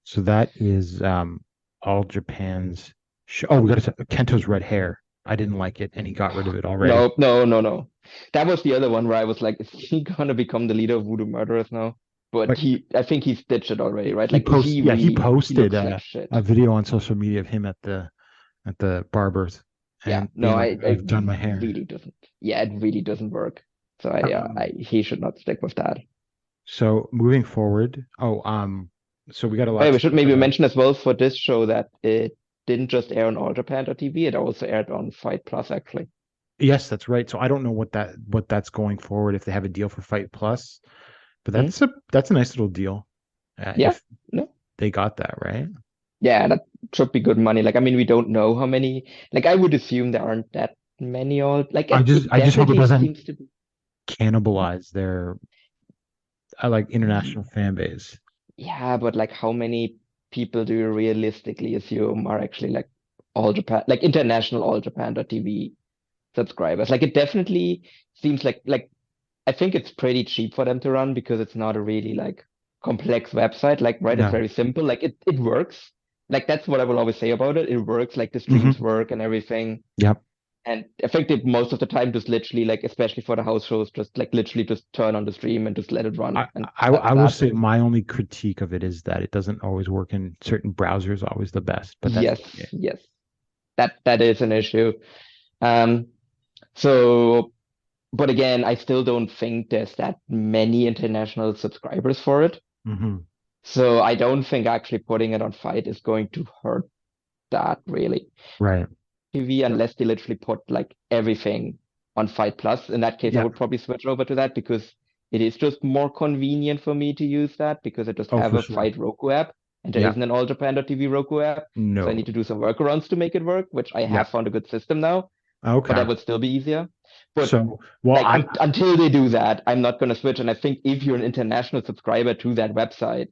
So that is All Japan's show. Oh, we got Kento's red hair. I didn't like it, and he got rid of it already. No. That was the other one where I was like, is he gonna become the leader of Voodoo Murderers now? But I think he's ditched it already, right? Like he posted a video on social media of him at the barber's. Yeah, no, I've done my hair. Really doesn't. Yeah, it really doesn't work. So he should not stick with that. So moving forward, so we got a lot. Hey, we should maybe mention as well for this show that it didn't just air on All Japan.tv, it also aired on Fight Plus actually. Yes, that's right. So I don't know what that's going forward if they have a deal for Fight Plus, but that's a nice little deal. they got that, right? Yeah, that should be good money. Like, I mean, we don't know how many. Like, I would assume there aren't that many all. Like, it I just hope it definitely doesn't seems to be. cannibalize their like international fan base. Yeah, but like, how many people do you realistically assume are actually like All Japan, like international All Japan.tv subscribers? Like, it definitely seems like I think it's pretty cheap for them to run because it's not a really like complex website. Like, right, it's No. very simple. Like, it works. Like, that's what I will always say about it. It works. Like, the Hmm. streams work and everything. Yep. And I think they most of the time just literally like, especially for the house shows, just like literally just turn on the stream and just let it run, and that's I will that. say my only critique of it is that it doesn't always work in certain browsers always the best, but that's Yes, it. yes, that is an issue. Um, so, but again, I still don't think there's that many international subscribers for it. Hmm. So I don't think actually putting it on Fight is going to hurt that really. Right. TV unless they literally put like everything on Fight Plus. In that case, I Yeah. would probably switch over to that because it is just more convenient for me to use that because I just Oh, have for a sure. Fight Roku app and there Yeah. isn't an All Japan.tv Roku app. So I No. need to do some workarounds to make it work, which I Yeah. have found a good system now, but Okay. that would still be easier. But So, well, like until they do that, I'm not going to switch. And I think if you're an international subscriber to that website,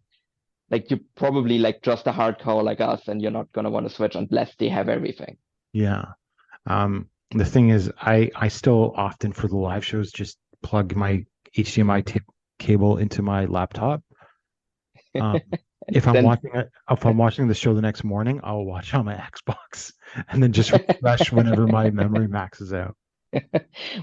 like you're probably like just a hardcore like us, and you're not going to want to switch unless they have everything. yeah. The thing is, I still often for the live shows just plug my HDMI cable into my laptop. Um, if I'm Then watching it, if I'm watching the show the next morning, I'll watch on my Xbox and then just refresh whenever my memory maxes out.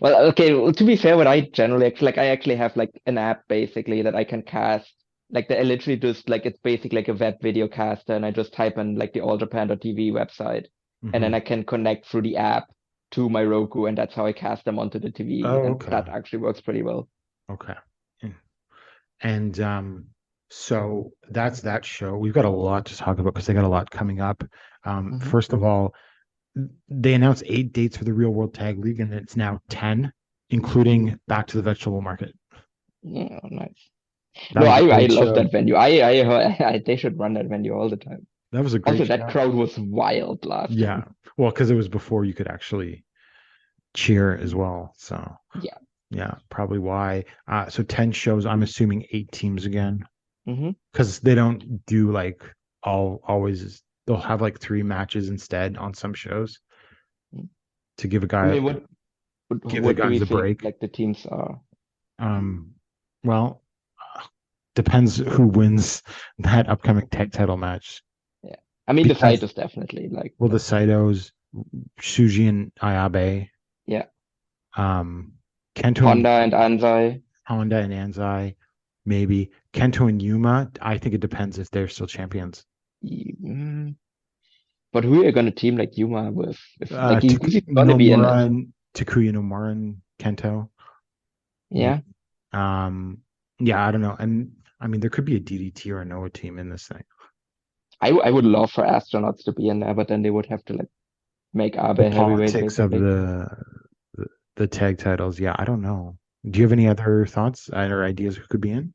well, okay, well, to be fair, what I generally actually like, I actually have like an app basically that I can cast. Like that I literally just like it's basically like a web video caster, and I just type in like the alljapan.tv website, and then Hmm. I can connect through the app to my Roku, and that's how I cast them onto the TV, Oh, and okay. that actually works pretty well. Okay. And so that's that show. We've got a lot to talk about because they got a lot coming up. Mhm. First of all, they announced 8 dates for the Real World Tag League, and it's now 10, including Back to the Vegetable Market. Yeah, nice. That No, was a I great love show. that venue. I heard they should run that venue all the time. That was a Also, great that show. crowd was wild last Yeah. time. Well, because it was before you could actually cheer as well. So Yeah. yeah, probably why. So 10 shows. I'm assuming 8 teams again Hmm. because they don't do like always. They'll have like 3 matches instead on some shows to give a I guy mean, give the what do we guys a think break. like the teams are? Um, well, depends who wins that upcoming tag title match Yeah. I mean, the site because is definitely like, well, the Saitos, Shuji and Ayabe, yeah, um, Kento and Honda and Anzai. Honda and Anzai, maybe Kento and Yuma. I think it depends if they're still champions. Mm, but who are you going to team like Yuma with? If like if he's going to be in it, Nomura and Takuya Nomura and Kento. yeah. Um, yeah, I don't know. And I mean, there could be a DDT or a Noah team in this thing. I would love for astronauts to be in there, but then they would have to like make The Abe heavyweight politics of basically. the tag titles. Yeah, I don't know. Do you have any other thoughts or ideas who could be in?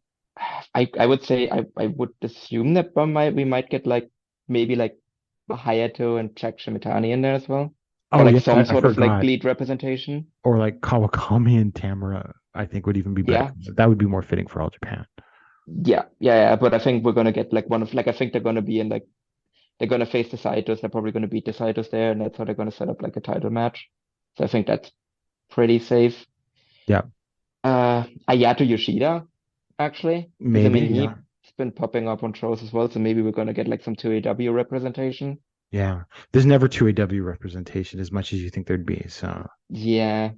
I would say I would assume that we might get like maybe like a Hayato and Jack Shimitani in there as well, or Oh like yeah, some I sort of like forgot. lead representation. Or like Kawakami and Tamura, I think would even be better. Yeah, That would be more fitting for All Japan. yeah. But I think we're gonna get like one of like I think they're gonna be in like they're gonna face the Saitos. They're probably gonna beat the Saitos there, and that's how they're gonna set up like a title match. So I think that's pretty safe. Yeah, Ayato Yoshida, actually, because I maybe. mean Yeah, he's been popping up on shows as well. So maybe we're gonna get like some 2AW representation. yeah. There's never 2AW representation as much as you think there'd be. So, Yeah.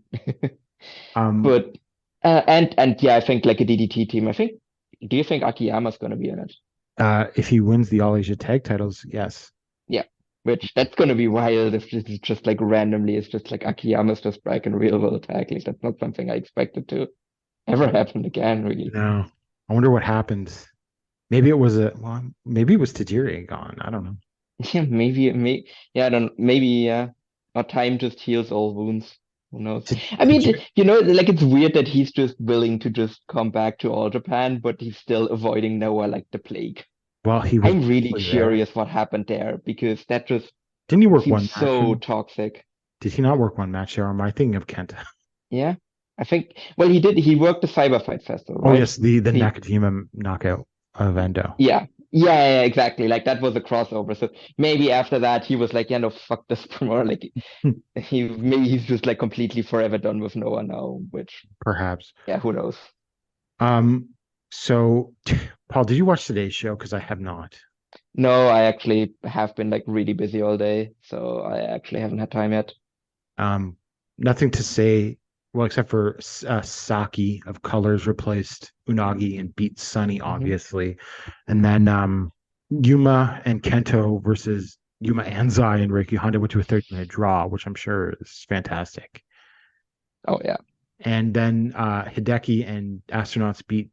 um, But and yeah, I think like a DDT team. I think. Do you think Akiyama's gonna be in it? if he wins the All Asia tag titles, yes. Yeah. Which that's gonna be wild if this is just like randomly it's just like Akiyama's just back in real world tag. Like that's not something I expected to ever happen again, really. No, I wonder what happened. Maybe it was maybe it was Tajiri gone. I don't know. Yeah, maybe yeah, I don't maybe yeah. Or time just heals all wounds. Who knows? I mean, Tajiri, like it's weird that he's just willing to just come back to All Japan, but he's still avoiding Noah like the plague. Well, he was I'm really briefly there. curious what happened there because that just Didn't he work one seems match? so toxic. Did he not work one match there? Or am I thinking of Kenta? Yeah, I think. Well, he did. He worked the Cyber Fight Festival, Oh right? yes, the He, Nakajima knockout of Endo. yeah, exactly. Like that was a crossover. So maybe after that he was like, yeah, no, fuck this promoter. Like maybe he's just like completely forever done with Noah now. Which, Perhaps. yeah, who knows? So Paul, did you watch today's show? Because I have not. No, I actually have been like really busy all day, so I actually haven't had time yet. Nothing to say, well, except for Saki of Colors replaced Unagi and beat Sunny, obviously. And then Yuma and Kento versus Yuma Anzai and Reiki Honda, which was a 30-minute draw, which I'm sure is fantastic. Oh yeah. And then Hideki and Astronauts beat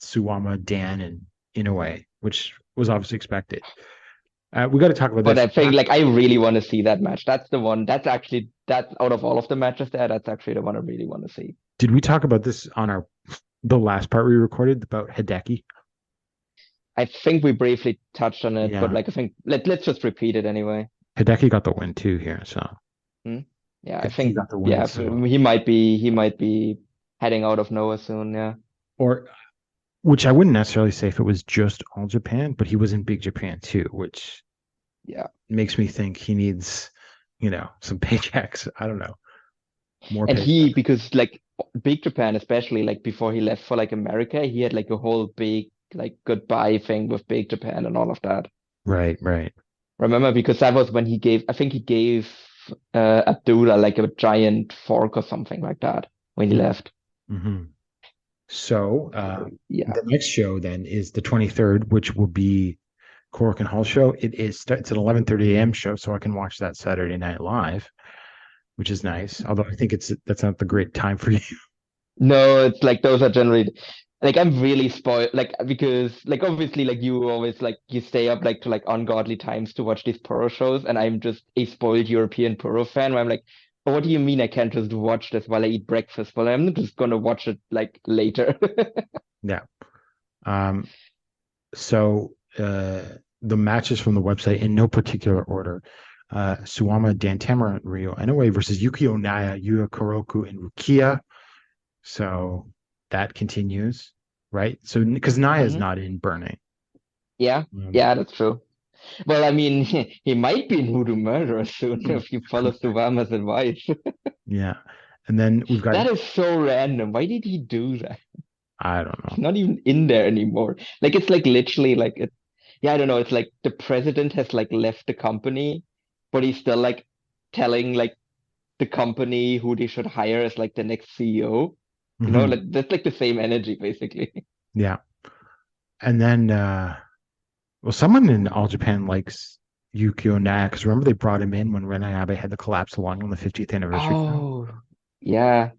Suwama, Dan, and Inoue, which was obviously expected. We got to talk about But this. I think like I really want to see that match. That's the one. That's out of all of the matches there, that's actually the one I really want to see. Did we talk about this on the last part we recorded about Hideki? I think we briefly touched on it, Yeah. but like I think let's just repeat it anyway. Hideki got the win too here, so Yeah, I Hideki think got the win. yeah, So. he might be heading out of Noah soon, yeah. Or which I wouldn't necessarily say if it was just All Japan, but he was in Big Japan too, which makes me think he needs, some paychecks. I don't know. More And paychecks. because like Big Japan, especially like before he left for like America, he had like a whole big like goodbye thing with Big Japan and all of that. Right. Remember, because that was when he gave Abdullah like a giant fork or something like that when he left. Mm-hmm. So yeah. the next show then is the 23rd, which will be Cork and Hall show. It's an 11:30 a.m. show, so I can watch that Saturday night live, which is nice. Although I think that's not the great time for you. No, it's like those are generally like I'm really spoiled, like because like obviously like you always like you stay up like to like ungodly times to watch these Puro shows, and I'm just a spoiled European Puro fan where I'm like, oh, what do you mean I can't just watch this while I eat breakfast? Well, I'm just gonna watch it like later. Yeah. So the matches from the website in no particular order. Suwama, Dan Tamara, and Rio Inoue versus Yukio Naya, Yuya Koroku, and Rukia. So that continues, right? So because Naya's not in Burning. Yeah, that's true. Well, I mean, he might be in Voodoo Murderer soon if he follows Suwama's advice. Yeah. And then we've got... That is so random. Why did he do that? I don't know. He's not even in there anymore. Like, it's like literally like, I don't know. It's like the president has like left the company, but he's still like telling like the company who they should hire as like the next CEO. You know, like that's like the same energy basically. Yeah. And then, well, someone in All Japan likes Yukio Naya because remember they brought him in when Renayabe had the collapse along on the 50th anniversary. Oh, yeah.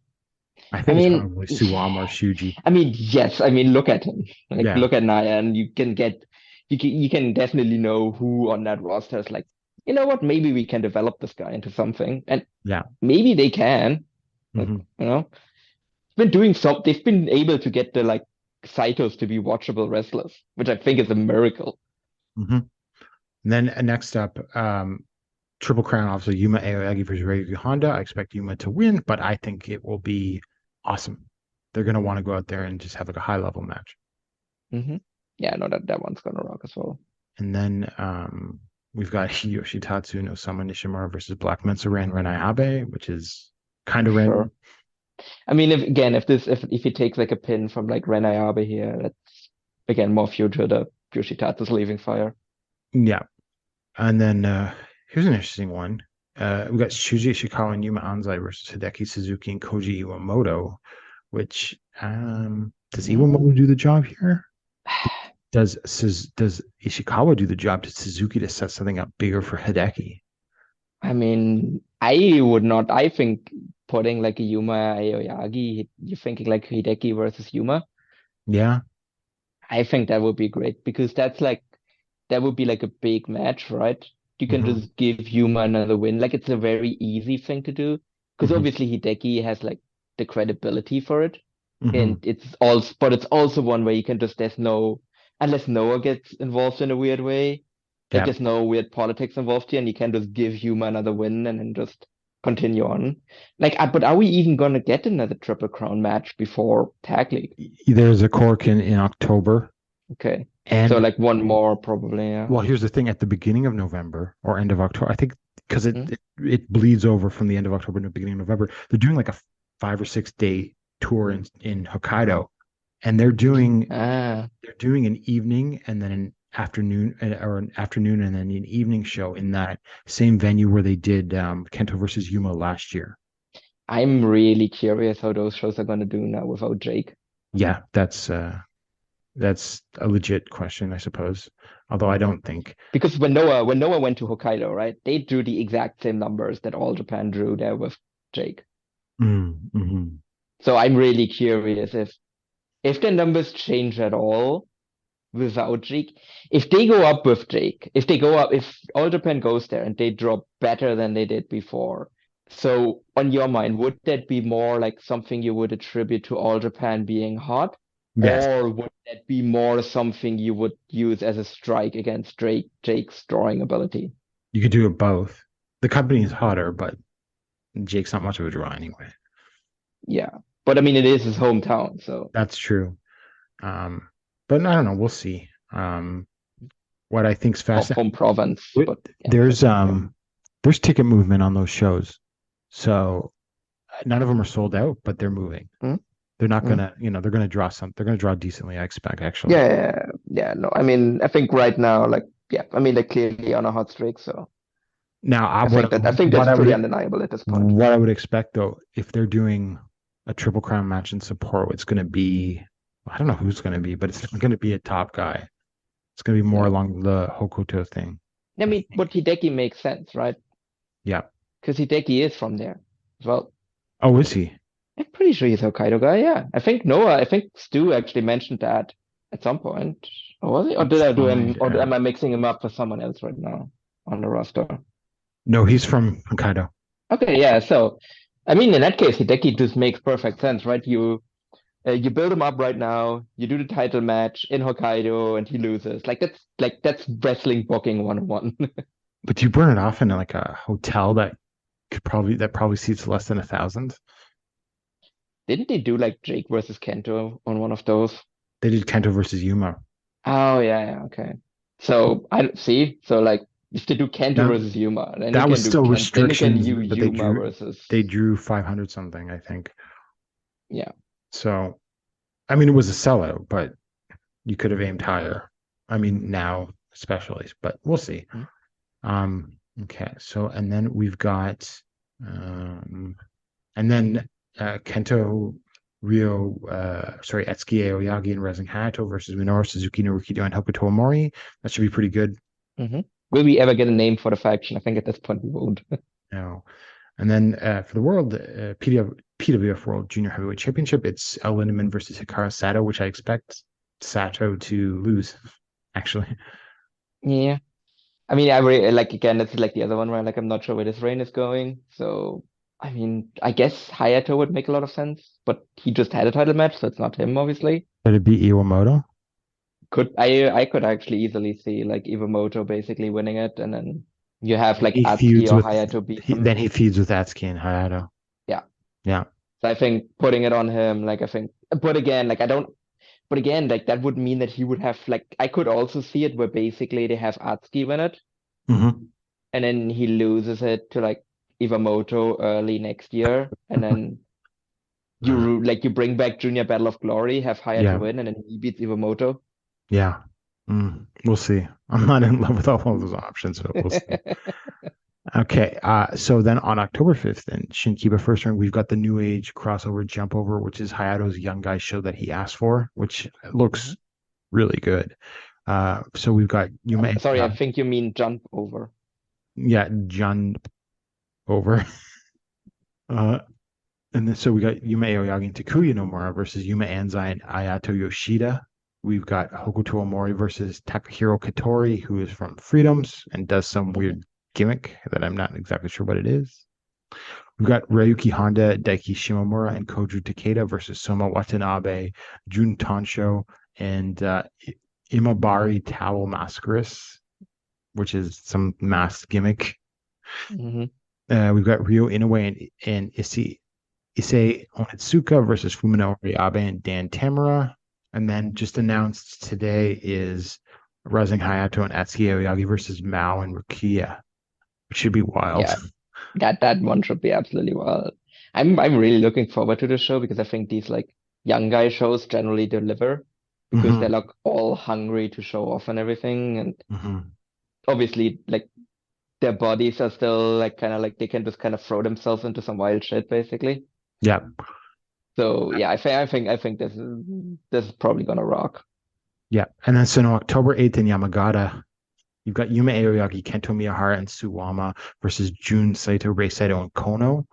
I think it's probably Suwama or Shuji. I mean, yes. I mean, look at him. Like, look at Naya, and you can definitely know who on that roster is like, you know what? Maybe we can develop this guy into something, and maybe they can. Like, you know, they've been able to get the like Saitos to be watchable wrestlers, which I think is a miracle. And then next up, Triple Crown, obviously Yuma Aoyagi versus Reiki Honda. I expect Yuma to win, but I think it will be awesome. They're going to want to go out there and just have like a high level match. Yeah, no, that one's going to rock as well. And then we've got Yoshitatsu no Sama Nishimura versus Black Mensa Ran Renayabe, which is kind of random. I mean, if he takes like a pin from like Renayabe here, that's again more future to Yoshitatsu's leaving Fire. Yeah. And then here's an interesting one. We got Shuji Ishikawa and Yuma Anzai versus Hideki Suzuki and Koji Iwamoto, which does Iwamoto do the job here? Does Ishikawa do the job to Suzuki to set something up bigger for Hideki? I mean, I would not. I think putting like a Yuma Aoyagi, you're thinking like Hideki versus Yuma. Yeah. I think that would be great because that would be like a big match, right? You can just give Yuma another win. Like it's a very easy thing to do because obviously Hideki has like the credibility for it. And it's also one where you can just, there's no unless Noah gets involved in a weird way. Like there's no weird politics involved here, and you can just give Yuma another win and then just continue on. Like, but are we even gonna get another Triple Crown match before Tag League? There's a Cork in October. Okay. And so like one more probably, yeah. Well, here's the thing: at the beginning of November or end of October, I think, because it bleeds over from the end of October to the beginning of November. They're doing like a 5 or 6 day tour in Hokkaido, and they're doing an evening and then an afternoon and then an evening show in that same venue where they did Kento versus Yuma last year. I'm really curious how those shows are going to do now without Jake. Yeah, that's a legit question, I suppose. Although I don't think, because when Noah went to Hokkaido, right, they drew the exact same numbers that All Japan drew there with Jake. Mm-hmm. So I'm really curious if the numbers change at all without Jake. If they go up with Jake, if All Japan goes there and they drop better than they did before. So on your mind, would that be more like something you would attribute to All Japan being hot? Yes. Or would that be more something you would use as a strike against Jake's drawing ability? You could do it both. The company is hotter, but Jake's not much of a draw anyway. Yeah. But I mean, it is his hometown, so. That's true. But I don't know. We'll see. What I think's fascinating. Home province. But, yeah. There's ticket movement on those shows. So none of them are sold out, but they're moving. Mm-hmm. They're not gonna, they're gonna draw they're gonna draw decently, I expect, actually. Yeah. No, I mean, I think right now, they're clearly on a hot streak. So now I think that's pretty undeniable at this point. What I would expect though, if they're doing a Triple Crown match in Sapporo, it's gonna be, I don't know who's gonna be, but it's gonna be a top guy. It's gonna be more along the Hokuto thing. I mean, but Hideki makes sense, right? Yeah. Because Hideki is from there as well. Oh, is he? I'm pretty sure he's a Hokkaido guy, yeah. I think Stu actually mentioned that at some point. Or was he? Or am I mixing him up with someone else right now on the roster? No, he's from Hokkaido. Okay, yeah. So, I mean, in that case, Hideki just makes perfect sense, right? You build him up right now, you do the title match in Hokkaido, and he loses. That's wrestling booking 101. But you burn it off in like a hotel that probably seats less than 1,000. Didn't they do like Jake versus Kento on one of those? They did Kento versus Yuma. Oh yeah, okay. So I see. So like if they do Kento versus Yuma, then that was still restrictions. But they drew 500 something, I think. Yeah. So, I mean, it was a sellout, but you could have aimed higher. I mean, now especially, but we'll see. Okay. So, and then we've got, Kento Etsuki Aoyagi and Rezen Hayato versus Minoru Suzuki, Naruki and Hokuto Omori. That should be pretty good. Mm-hmm. Will we ever get a name for the faction? I think at this point we won't. No. And then for the world, PWF World Junior Heavyweight Championship, it's El Lindemann versus Hikaru Sato, which I expect Sato to lose, actually. Yeah. I mean, I really, again, it's like the other one where I'm not sure where this reign is going. So, I mean, I guess Hayato would make a lot of sense, but he just had a title match, so it's not him, obviously. Could it be Iwamoto? I could actually easily see Iwamoto basically winning it, and then you have Atsuki or Hayato beat him. Then he feeds with Atsuki and Hayato. Yeah. So I think putting it on him, but again, that would mean that he would have, I could also see it where basically they have Atsuki win it, and then he loses it to Iwamoto early next year, and then you bring back Junior Battle of Glory, have Hayato win, and then he beats Iwamoto. Yeah. We'll see. I'm not in love with all of those options, but we'll see. Okay, so then on October 5th in Shinkiba First Ring, we've got the New Age crossover jump over, which is Hayato's young guy show that he asked for, which looks really good. So we've got Yuma. Sorry, I think you mean jump over. Yeah, jump over. And then so we got Yuma Aoyagi and Takuya Nomura versus Yuma Anzai and Ayato Yoshida. We've got Hokuto Omori versus Takahiro Katori, who is from Freedoms and does some weird gimmick that I'm not exactly sure what it is. We've got Ryuki Honda, Daiki Shimomura, and Koju Takeda versus Soma Watanabe, Jun Tansho, and Imabari Towel Mascaris, which is some masked gimmick. Mm-hmm. We've got Ryo Inoue and Issei Onitsuka versus Fumino Ryabe and Dan Tamura. And then just announced today is Rising Hayato and Atsuki Aoyagi versus Mao and Rukia, which should be wild. Yeah, that one should be absolutely wild. I'm really looking forward to the show because I think these like young guy shows generally deliver because they're like all hungry to show off and everything, and obviously like their bodies are still like kind of like they can just kind of throw themselves into some wild shit basically. Yeah. So yeah, I think this is probably gonna rock. Yeah. And then so on October 8th in Yamagata, you've got Yuma Aoyagi, Kento Miyahara, and Suwama versus Jun Saito, Rei Saito, and Kono.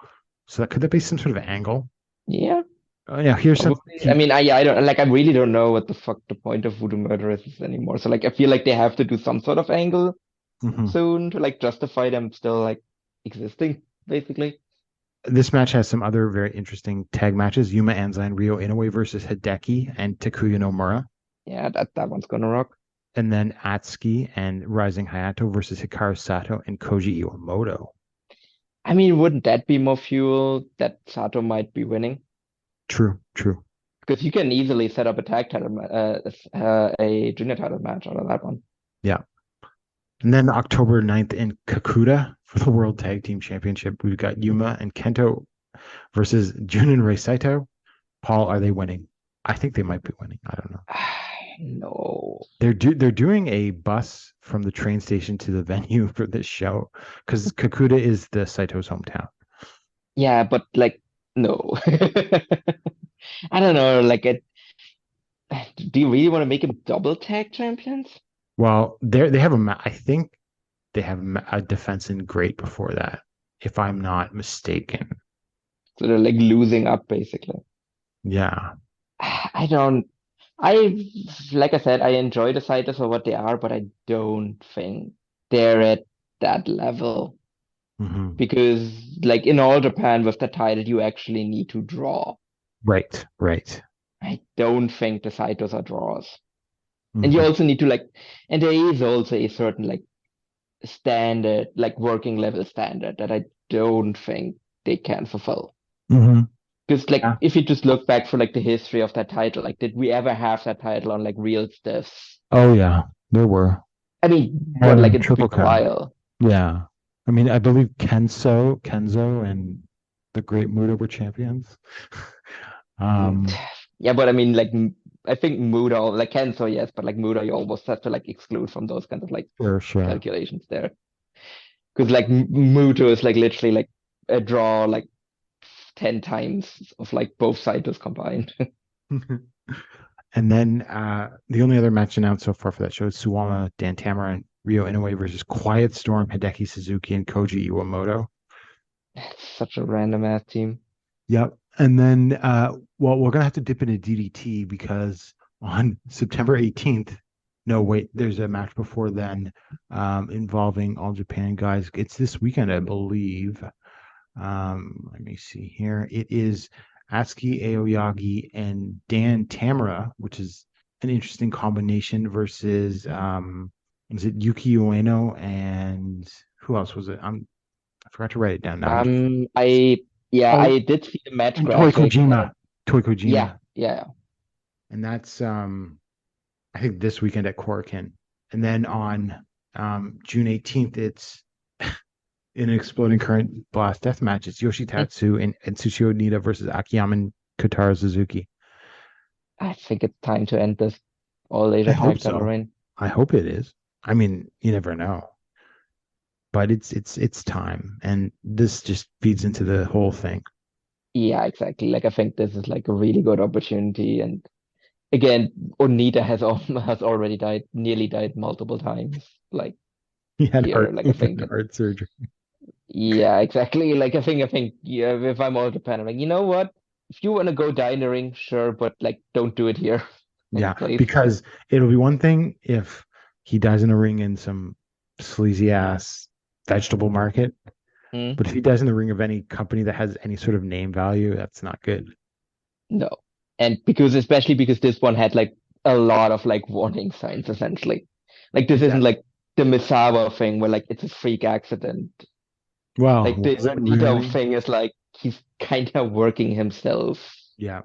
So could that be some sort of angle? Yeah. Yeah, here's some. I mean, I don't like. I really don't know what the fuck the point of Voodoo Murderers is anymore. So like, I feel like they have to do some sort of angle soon to like justify them still like existing, basically. This match has some other very interesting tag matches: Yuma Anzai and Ryo Inoue versus Hideki and Takuya Nomura. Yeah, that one's gonna rock. And then Atsuki and Rising Hayato versus Hikaru Sato and Koji Iwamoto. I mean, wouldn't that be more fuel that Sato might be winning? True. Because you can easily set up a tag title, a junior title match out of that one. Yeah. And then October 9th in Kakuta for the World Tag Team Championship, we've got Yuma and Kento versus Jun and Rei Saito. Paul, are they winning? I think they might be winning. I don't know. No. They're doing a bus from the train station to the venue for this show because Kakuta is the Saito's hometown. Yeah, but like no. I don't know. Like, do you really want to make them double tag champions? Well, they have I think they have a defense in great before that, if I'm not mistaken. So they're like losing up basically. Yeah. Like I said, I enjoy the Saitos for what they are, but I don't think they're at that level. Because like in All Japan with the title, you actually need to draw. Right. I don't think the Saitos are draws. And you also need to like, and there is also a certain like standard, like working level standard that I don't think they can fulfill. Because like if you just look back for like the history of that title, like did we ever have that title on like real stiffs? Oh yeah, there were. I mean, but like it's been a while. Yeah. I mean, I believe Kenzo and the Great Muta were champions. Yeah, but I mean, like I think Muta, like Kenzo, yes, but like Muta, you almost have to like exclude from those kinds of like calculations there. Because like Muta is like literally like a draw like 10 times of like both Saitos combined. And then the only other match announced so far for that show is Suwama, Dan Tamura, and Ryo Inoue versus Quiet Storm, Hideki Suzuki, and Koji Iwamoto. Such a random ass team. Yep. And then, well, we're going to have to dip into DDT because on September 18th, no, wait, there's a match before then involving All Japan guys. It's this weekend, I believe. Let me see here. It is Atsuki Aoyagi and Dan Tamura, which is an interesting combination versus was it Yuki Ueno and who else was it? I forgot to write it down now. I did see the match graphic. Toi Kojima. Yeah. And that's I think this weekend at Korakuen. And then on June 18th, it's in an Exploding Current Blast Death match. It's Yoshitatsu and Tsuchi Onita versus Akiyama and Kotaro Suzuki. I think it's time to end this All Asia tag title reign. I hope it is. I mean, you never know. But it's time. And this just feeds into the whole thing. Yeah, exactly. Like I think this is like a really good opportunity. And again, Onita has already nearly died multiple times. Like he had heart surgery. Yeah, exactly. Like I think yeah, if I'm All Japan, I'm like, you know what? If you want to go die in the ring, sure, but like don't do it here. Yeah, because it'll be one thing if he dies in a ring in some sleazy ass vegetable market. But if he dies in the ring of any company that has any sort of name value, that's not good. No. And especially because this one had like a lot of like warning signs essentially. Like this isn't like the Misawa thing where like it's a freak accident. Well, like the Nito really? thing is like he's kind of working himself Yeah.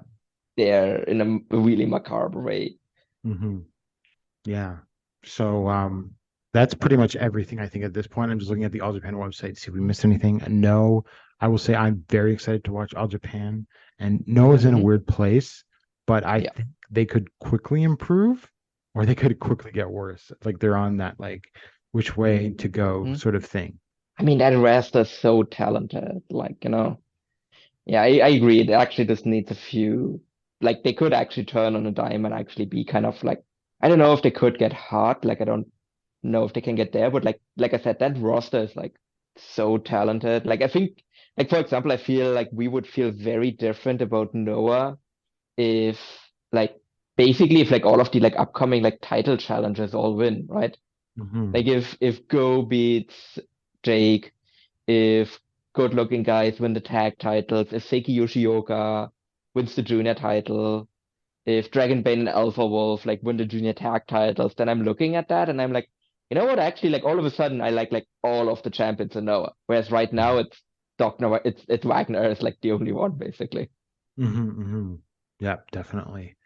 there in a really macabre way. Mm-hmm. Yeah. So that's pretty much everything I think at this point. I'm just looking at the All Japan website to see if we missed anything. No, I will say I'm very excited to watch All Japan. And Noah's in a weird place, but I think they could quickly improve or they could quickly get worse. Like they're on that like which way to go sort of thing. I mean, that roster is so talented. Like, yeah, I agree. It actually just needs a few, like they could actually turn on a dime and actually be kind of like, I don't know if they could get hot. Like, I don't know if they can get there, but like I said, that roster is like so talented. Like, I think, like, for example, I feel like we would feel very different about Noah if like basically if like all of the like upcoming like title challenges all win, right? Like if Go beats Jake, if good looking guys win the tag titles, if Seiki Yoshioka wins the junior title, if Dragon Bane and Alpha Wolf like win the junior tag titles, then I'm looking at that and I'm like, you know what? Actually, like all of a sudden, I like all of the champions in Noah. Whereas right now, it's Doc Noah, it's Wagner is like the only one basically. Yeah, definitely.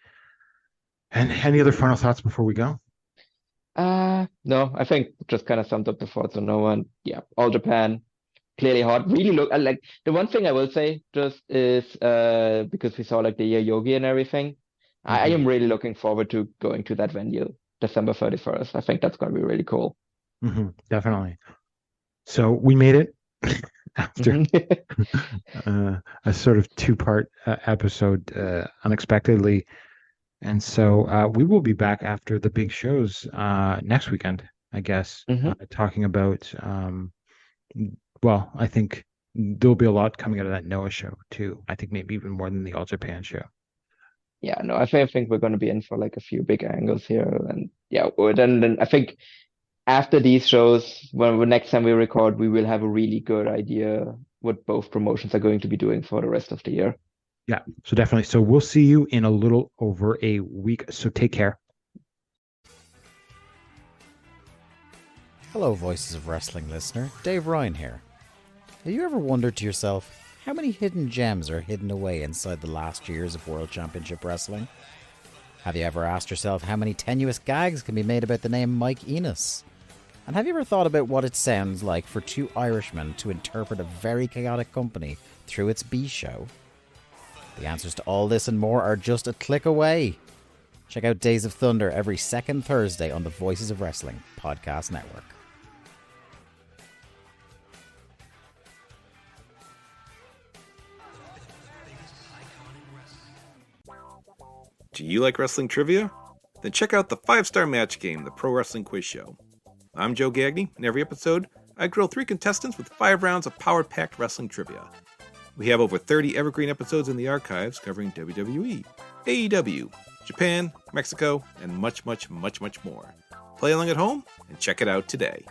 And any other final thoughts before we go? No, I think just kind of summed up the thoughts on Noah. And yeah, All Japan clearly hot. Really look like the one thing I will say just is because we saw like the Yogi and everything. I am really looking forward to going to that venue December 31st. I think that's going to be really cool. Definitely. So we made it after a sort of two-part episode unexpectedly. And so we will be back after the big shows next weekend, I guess, talking about, well, I think there'll be a lot coming out of that Noah show too. I think maybe even more than the All Japan show. Yeah, no, I think we're going to be in for like a few big angles here. And yeah, then I think after these shows, when next time we record, we will have a really good idea what both promotions are going to be doing for the rest of the year. Yeah, so definitely. So we'll see you in a little over a week. So take care. Hello, Voices of Wrestling listener. Dave Ryan here. Have you ever wondered to yourself how many hidden gems are hidden away inside the last years of World Championship Wrestling? Have you ever asked yourself how many tenuous gags can be made about the name Mike Enos? And have you ever thought about what it sounds like for two Irishmen to interpret a very chaotic company through its B show? The answers to all this and more are just a click away. Check out Days of Thunder every second Thursday on the Voices of Wrestling podcast network. Do you like wrestling trivia? Then check out the 5-star match game, the Pro Wrestling Quiz Show. I'm Joe Gagney, and every episode, I grill 3 contestants with 5 rounds of power-packed wrestling trivia. We have over 30 evergreen episodes in the archives covering WWE, AEW, Japan, Mexico, and much, much, much, much more. Play along at home and check it out today.